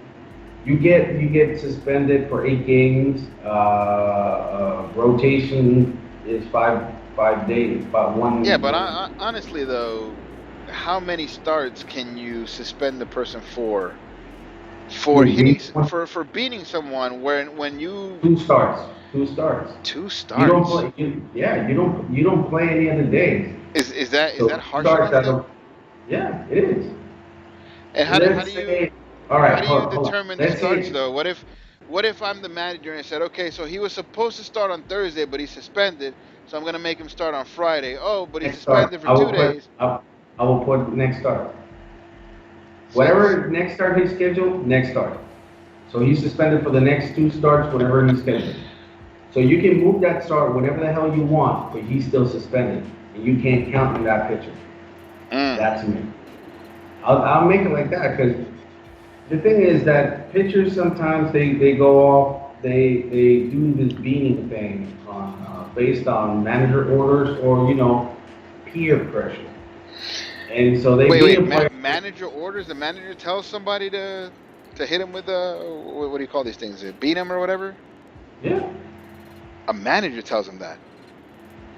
you get suspended for 8 games. Rotation is five days, about one. Yeah, but honestly though, how many starts can you suspend the person for You hitting beat one, for beating someone when you 2 starts, 2 starts. two You don't starts? play. Yeah, you don't play any other days. Is So that two harsh starts enough that then? don't. Yeah, it is. And how Let's say, all right, do you hold on. determine the Let's starts say though? What if I'm the manager and said, okay, so he was supposed to start on Thursday, but he's suspended, so I'm gonna make him start on Friday. Oh, but he's next start. suspended for 2 days. I will put next start. So Whatever next start he's scheduled, next start. So he's suspended for the next 2 starts, whatever he's scheduled. So you can move that start whatever the hell you want, but he's still suspended, and you can't count on that pitcher. mm, That's me. I'll make it like that because the thing is that pitchers sometimes they go off, they do this beating thing on based on manager orders or peer pressure, and so they beat wait, a player. manager orders. The manager tells somebody to hit him with what do you call these things? Beat him or whatever. Yeah, A manager tells him that.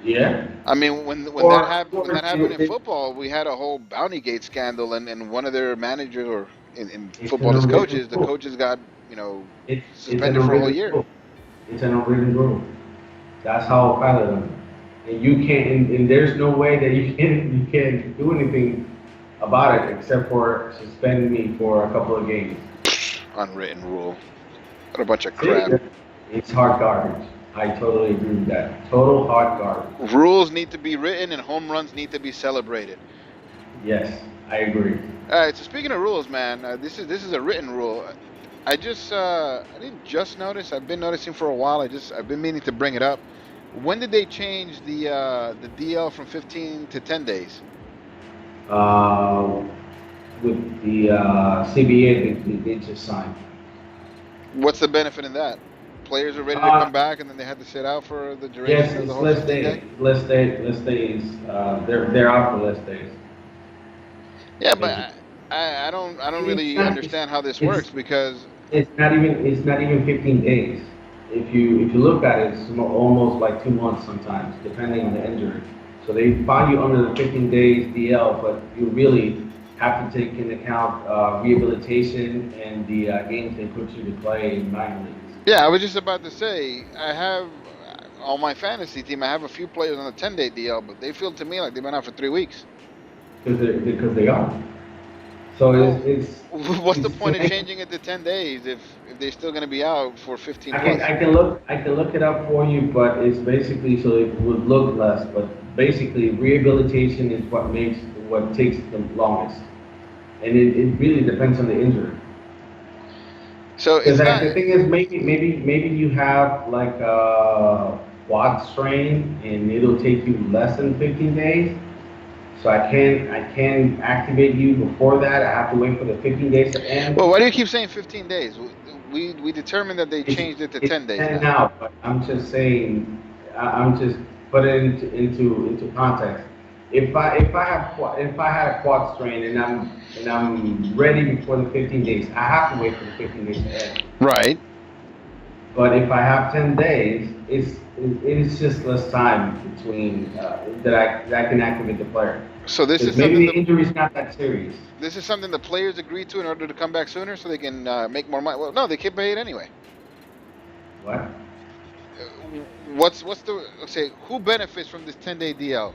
yeah. I mean, when that happened in football, we had a whole Bounty Gate scandal, and one of their managers, or in It's football, an as unwritten coaches, the rule. coaches got It's an suspended for a whole unwritten year. rule. It's an unwritten rule. That's how I pilot them. and you can't, and there's no way that you can do anything about it except for suspend me for a couple of games. Unwritten rule. What a bunch of See, crap. it's hard garbage. I totally agree with that. Total hard garbage. Rules need to be written and home runs need to be celebrated. Yes, I agree. All right. So speaking of rules, man, this is a written rule. I didn't just notice. I've been noticing for a while. I've been meaning to bring it up. When did they change the DL from 15 to 10 days? Uh, with the CBA, they just signed. What's the benefit in that? Players are ready to come back, and then they had to sit out for the duration Yes, of it's the whole less 15 days. day. Less days. They're out for less days. Yeah, but I don't really understand how this works because It's not even 15 days. If you look at it, it's almost like 2 months sometimes, depending on the injury. So they find you under the 15 days DL, but you really have to take into account rehabilitation and the games they put you to play in minor leagues. yeah, I was just about to say I have on my fantasy team. I have a few players on the 10-day DL, but they feel to me like they've been out for 3 weeks. Because they are. So Well, it's what's the it's point of changing it to 10 days if they're still going to be out for 15 I can plus? I can look it up for you, but it's basically so it would look less. But basically, rehabilitation is what takes the longest, and it really depends on the injury. So Because it's not. the thing is, maybe you have like a quad strain, and it'll take you less than 15 days. So I can activate you before that. I have to wait for the 15 days to end. Well, why do you keep saying 15 days? We determined that they It's changed it to it's 10 days 10 now. now, but I'm just saying, I'm just putting it into context. If I had a quad strain and I'm ready before the 15 days, I have to wait for the 15 days to end. Right. But if I have 10 days, it is just less time between that I can activate the player. So this Because is maybe something the injury's not that serious. this is something the players agreed to in order to come back sooner, so they can make more money. Well, no, they keep paid anyway. What? What's the say? Who benefits from this 10-day DL?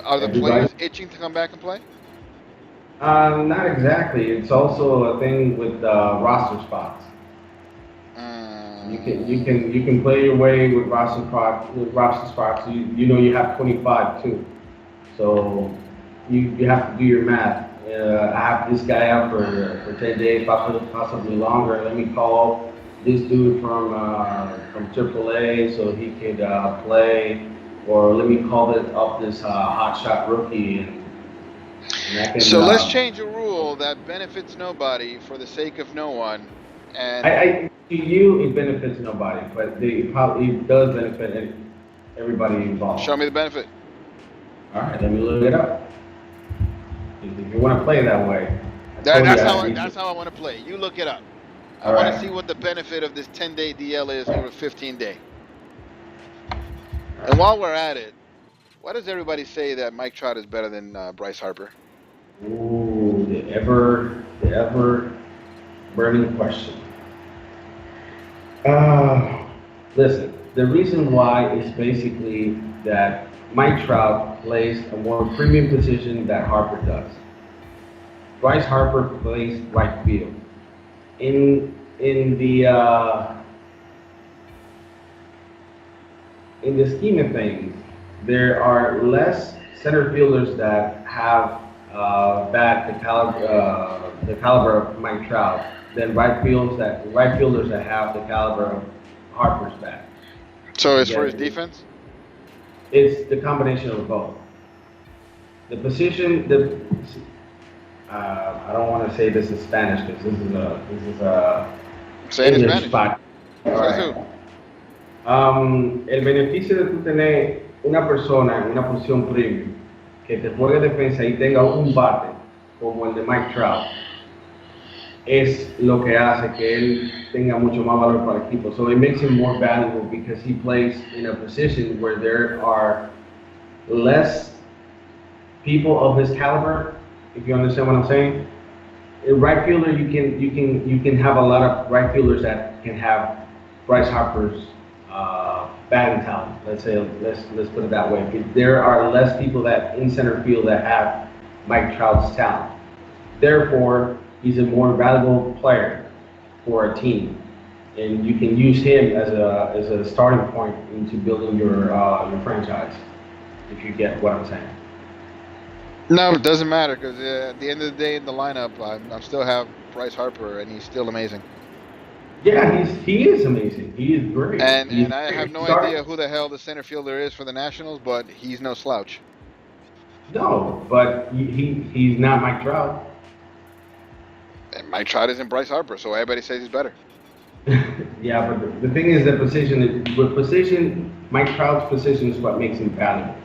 Are the Everybody? players itching to come back and play? Not exactly. It's also a thing with roster spots. You can play your way with roster spots. You know you have 25 too, so you have to do your math. I have this guy out for 10 days, possibly longer. Let me call this dude from AAA so he could play, or let me call up this hot shot rookie and I can. So let's change a rule that benefits nobody for the sake of no one. And To you, it benefits nobody, but it does benefit everybody involved. show me the benefit. All right, let me look it up. If you want to play that way, That's how I want to play. You look it up. I All want to right. see what the benefit of this 10-day DL is over 15-day. And while we're at it, why does everybody say that Mike Trout is better than Bryce Harper? Ooh, the ever burning question. Listen, the reason why is basically that Mike Trout plays a more premium position that Harper does. Bryce Harper plays right field. In the scheme of things, there are less center fielders that have the caliber of Mike Trout than right fielders that have the caliber of Harper's bat. So as for his defense? It's the combination of both. The position, I don't want to say this in Spanish because this is a Say it in English Spanish. spot. All right. El beneficio de tú tener una persona en una posición premium que te juegue defensa y tenga un bate como el de Mike Trout es lo que hace que él tenga mucho más valor para el equipo. So it makes him more valuable because he plays in a position where there are less people of his caliber, if you understand what I'm saying. In right fielder, you can have a lot of right fielders that can have Bryce Harper's batting talent. Let's put it that way. There are less people that in center field that have Mike Trout's talent. Therefore, he's a more valuable player for a team, and you can use him as a starting point into building your franchise. If you get what I'm saying. No, it doesn't matter because at the end of the day in the lineup, I still have Bryce Harper, and he's still amazing. Yeah, he is amazing. He is great. And I have no idea who the hell the center fielder is for the Nationals, but he's no slouch. No, but he's not Mike Trout. And Mike Trout isn't Bryce Harper, so everybody says he's better. Yeah, but the thing is, Mike Trout's position is what makes him valuable.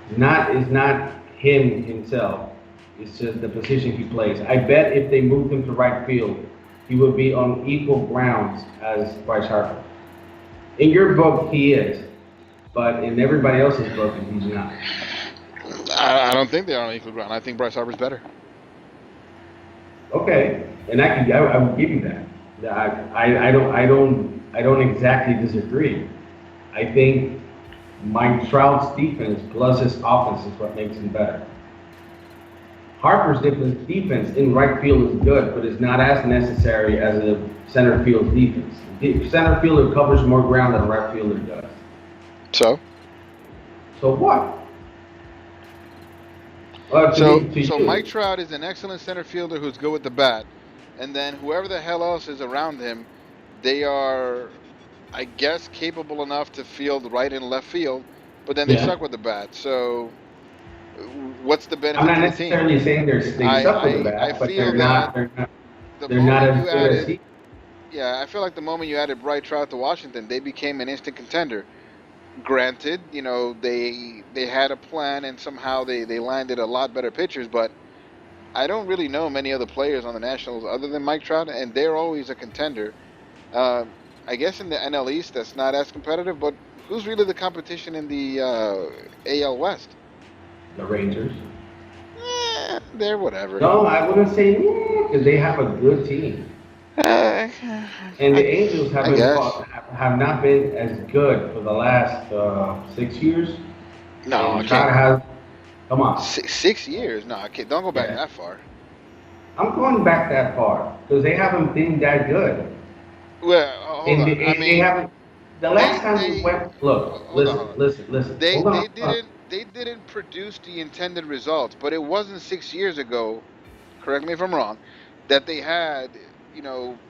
It's not him himself. It's just the position he plays. I bet if they moved him to right field, he would be on equal grounds as Bryce Harper. In your book, he is, but in everybody else's book, he's not. I don't think they're on equal ground. I think Bryce Harper's better. Okay, and I would give you that. I don't exactly disagree. I think Mike Trout's defense plus his offense is what makes him better. Harper's defense in right field is good, but it's not as necessary as a center field defense. The center fielder covers more ground than a right fielder does. So what? So Mike Trout is an excellent center fielder who's good with the bat, and then whoever the hell else is around him, they are, I guess, capable enough to field right and left field, but then they suck with the bat. So what's the benefit I'm not to the team? necessarily saying they suck with the bat, but they're not as good as he. Yeah, I feel like the moment you added Bryce Trout to Washington, they became an instant contender. Granted, they had a plan and somehow they landed a lot better pitchers, but I don't really know many other players on the Nationals other than Mike Trout, and they're always a contender. I guess in the NL East that's not as competitive, but who's really the competition in the AL West? The Rangers. They're whatever. No, I wouldn't say because they have a good team. And the Angels have not been as good for the last 6 years. No, I can't. Come on. 6 years? No, I can't. Don't go back that far. I'm going back that far because they haven't been that good. Well, hold on. They haven't. The last time we went, look, listen. They didn't produce the intended results, but it wasn't 6 years ago. Correct me if I'm wrong. That they had,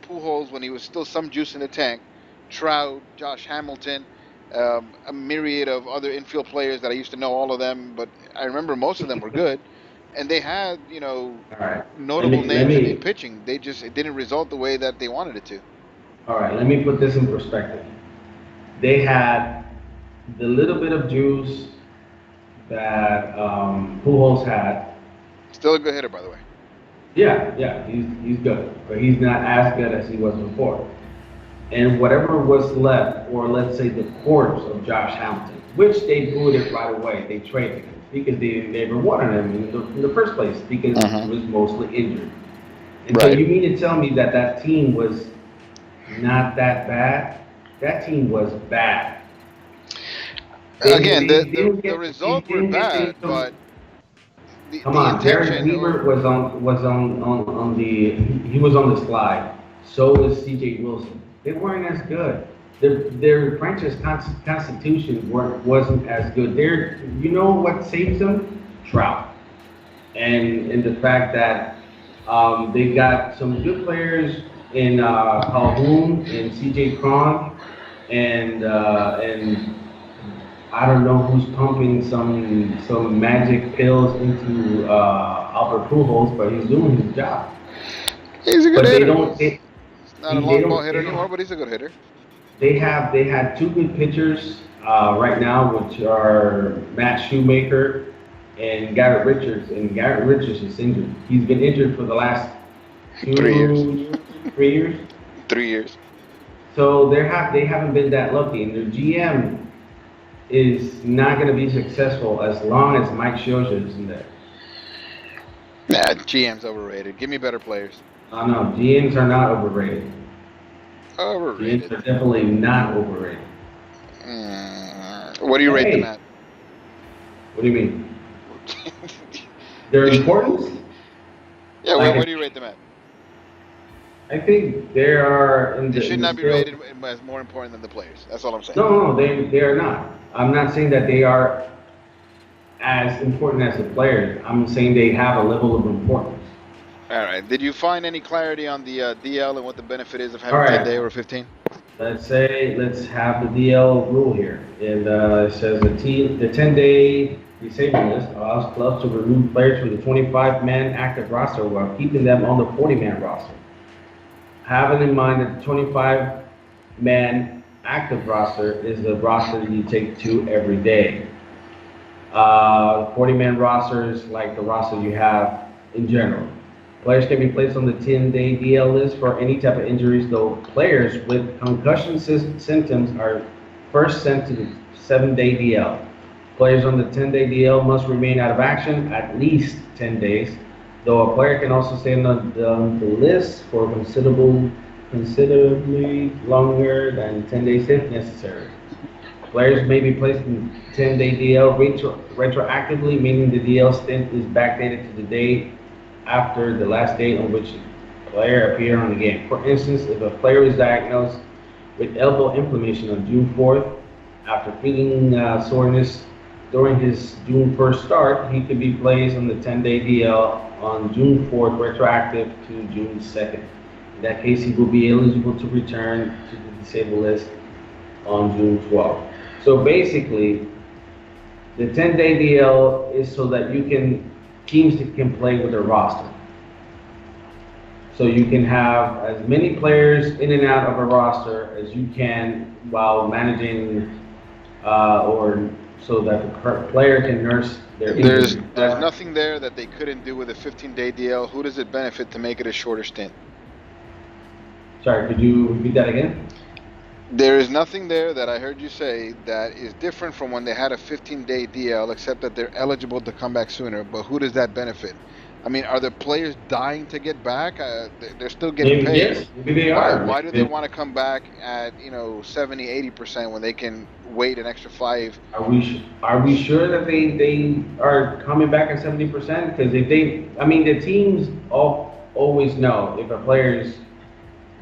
Pujols when he was still some juice in the tank, Trout, Josh Hamilton, a myriad of other infield players that I used to know all of them, but I remember most of them were good, and they had, notable names in pitching. It didn't result the way that they wanted it to. All right, let me put this in perspective. They had the little bit of juice that Pujols had. Still a good hitter, by the way. Yeah, he's good, but he's not as good as he was before. And whatever was left, or let's say the corpse of Josh Hamilton, which they booted right away, they traded him because they rewarded him in the first place because he was mostly injured. And so you mean to tell me that team was not that bad? That team was bad. The results were bad, but come on, Derek Weaver was on the slide. So was C.J. Wilson. They weren't as good. Their franchise constitution wasn't as good. You know what saves them? Trout, and the fact that they got some good players in Calhoun and C.J. Cron, and I don't know who's pumping some magic pills into Albert Pujols, but he's doing his job. He's a good hitter. He's not a long ball hitter anymore, but he's a good hitter. They had two good pitchers right now, which are Matt Shoemaker and Garrett Richards. And Garrett Richards is injured. He's been injured for the last 3 years. 3 years. 3 years. So they haven't been that lucky, and their GM is not going to be successful as long as Mike Scherzer is in there. Nah, GM's overrated. Give me better players. No, GMs are not overrated. Overrated. GMs are definitely not overrated. What do you rate them Hey, at? what do you mean? Their importance? Yeah, what Like, do you rate them at? I think they are They should in the not be scale. rated as more important than the players. That's all I'm saying. No, they are not. I'm not saying that they are as important as the players. I'm saying they have a level of importance. All right. Did you find any clarity on the DL and what the benefit is of All having 10 day right, or 15? let's have the DL rule here. And it says the 10-day disabled list allows clubs to remove players from the 25-man active roster while keeping them on the 40-man roster. Having in mind that the 25-man active roster is the roster you take to every day. 40-man rosters like the roster you have in general. Players can be placed on the 10-day DL list for any type of injuries, though players with concussion symptoms are first sent to the 7-day DL. Players on the 10-day DL must remain out of action at least 10 days, though a player can also stay on the list for considerably longer than 10 days if necessary. Players may be placed in 10-day DL retroactively, meaning the DL stint is backdated to the day after the last date on which the player appeared on the game. For instance, if a player is diagnosed with elbow inflammation on June 4th, after feeling soreness during his June 1st start, he could be placed on the 10-day DL on June 4th, retroactive to June 2nd. In that case, he will be eligible to return to the disabled list on June 12th. So basically, the 10-day DL is so that teams can play with their roster. So you can have as many players in and out of a roster as you can while managing, or so that the player can nurse their injury. There's nothing there that they couldn't do with a 15-day DL. Who does it benefit to make it a shorter stint? Sorry, could you repeat that again? There is nothing there that I heard you say that is different from when they had a 15-day DL, except that they're eligible to come back sooner. But who does that benefit? I mean, are the players dying to get back? They're still getting Maybe paid. yes, maybe they are. Why do they want to come back at 70, 80% when they can wait an extra 5? Are we sure that they are coming back at 70%? Because the teams always know if a player's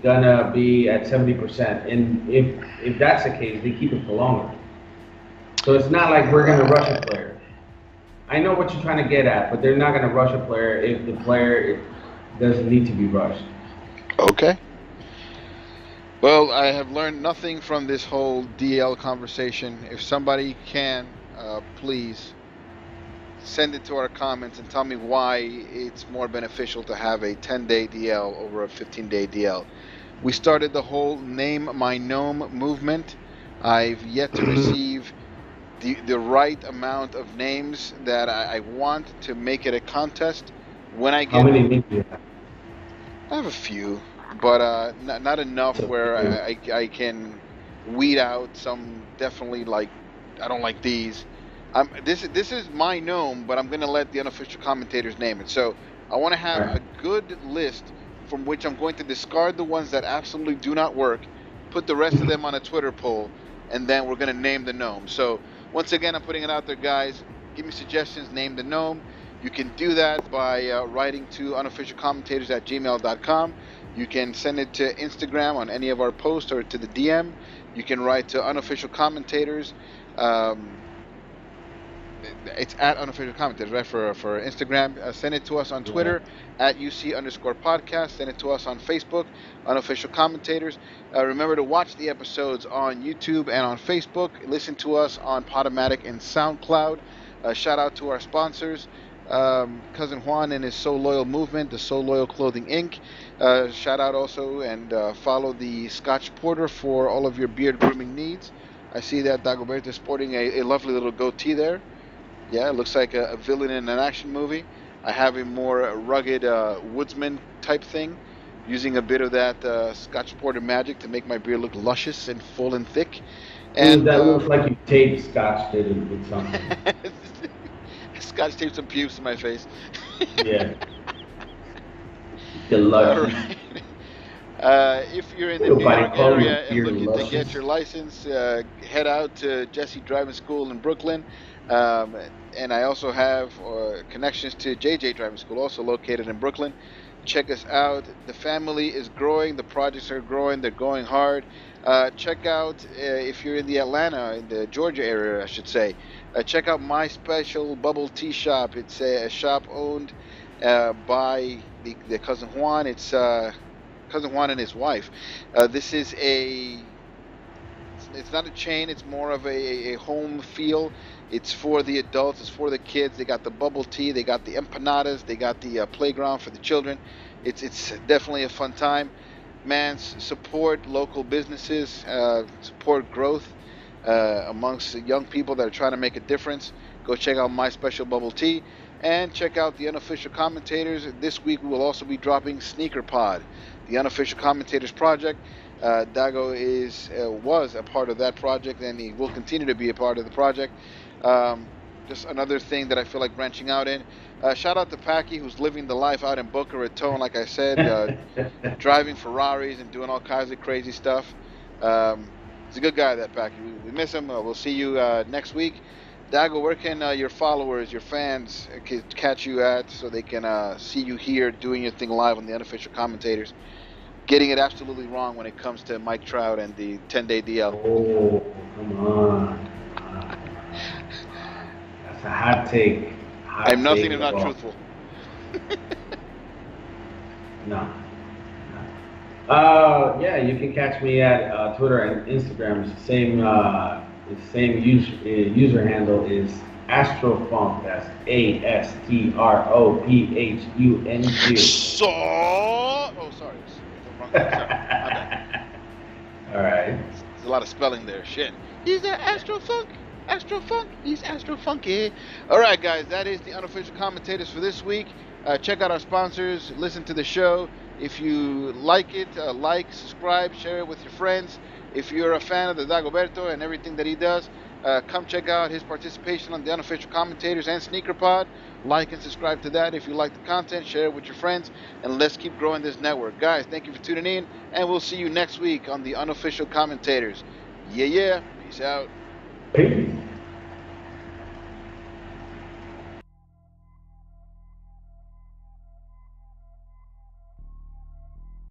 gonna be at 70%, and if that's the case, they keep it for longer. So it's not like we're gonna rush a player. I know what you're trying to get at, but they're not gonna rush a player if the player doesn't need to be rushed. Okay. Well, I have learned nothing from this whole DL conversation. If somebody can, please send it to our comments and tell me why it's more beneficial to have a 10-day DL over a 15-day DL. We started the whole Name My Gnome movement. I've yet to receive the right amount of names that I want to make it a contest. When I get, How many names do you have? I have a few, but not enough where I can weed out some. Definitely, like, I don't like these. This is my gnome, but I'm gonna let the unofficial commentators name it. So I want to have a good list from which I'm going to discard the ones that absolutely do not work, put the rest of them on a Twitter poll, and then we're gonna name the gnome. So once again, I'm putting it out there, guys. Give me suggestions, name the gnome. You can do that by writing to unofficialcommentators@gmail.com. You can send it to Instagram on any of our posts or to the DM. You can write to Unofficial Commentators. It's at Unofficial Commentators, right, for Instagram. Send it to us on Twitter at UC_podcast. Send it to us on Facebook, Unofficial Commentators. Remember to watch the episodes on YouTube and on Facebook. Listen to us on Podomatic and SoundCloud. Shout out to our sponsors, Cousin Juan and his So Loyal movement, the So Loyal Clothing Inc. Shout out also and follow the Scotch Porter for all of your beard grooming needs. I see that Dagoberto is sporting a lovely little goatee there. Yeah, it looks like a villain in an action movie. I have a more rugged woodsman type thing, using a bit of that Scotch Porter magic to make my beard look luscious and full and thick. And that looks like you taped Scotch did it with something. Scotch taped some pubes to my face. Yeah. The luscious. All If you're in the New Nobody York call you area and beer looking to get luscious. your license, head out to Jesse Driving School in Brooklyn. Um, and I also have connections to JJ Driving School, also located in Brooklyn. Check us out. The family is growing. The projects are growing. They're going hard. Check out, if you're in the Atlanta, in the Georgia area, I should say, check out My Special Bubble Tea Shop. It's a shop owned by the cousin Juan. It's cousin Juan and his wife. This is it's not a chain. It's more of a home feel. It's for the adults. It's for the kids. They got the bubble tea. They got the empanadas. They got the playground for the children. It's definitely a fun time. Man, support local businesses. Support growth amongst young people that are trying to make a difference. Go check out My Special Bubble Tea and check out the Unofficial Commentators. This week we will also be dropping Sneaker Pod, the Unofficial Commentators project. Dago was a part of that project, and he will continue to be a part of the project. Just another thing that I feel like branching out in. Shout out to Packy, who's living the life out in Boca Raton, like I said, driving Ferraris and doing all kinds of crazy stuff. He's a good guy, that Packy. We miss him. We'll see you next week. Dago, where can your followers, your fans, catch you at so they can see you here doing your thing live on the Unofficial Commentators? Getting it absolutely wrong when it comes to Mike Trout and the 10-day DL. Oh, come on. That's a hot take. I'm nothing if not truthful. No. Yeah, you can catch me at Twitter and Instagram. It's the same user handle is Astrofunk. That's ASTROPHUNQ. Sorry. My bad. All right. There's a lot of spelling there. Shit. He's an Astrofunk. He's Astrofunky. All right, guys. That is the Unofficial Commentators for this week. Check out our sponsors. Listen to the show. If you like it, subscribe, share it with your friends. If you're a fan of the Dagoberto and everything that he does, come check out his participation on the Unofficial Commentators and Sneaker Pod. Like and subscribe to that. If you like the content, share it with your friends, and let's keep growing this network. Guys, thank you for tuning in, and we'll see you next week on the Unofficial Commentators. Yeah. Peace out. Peace.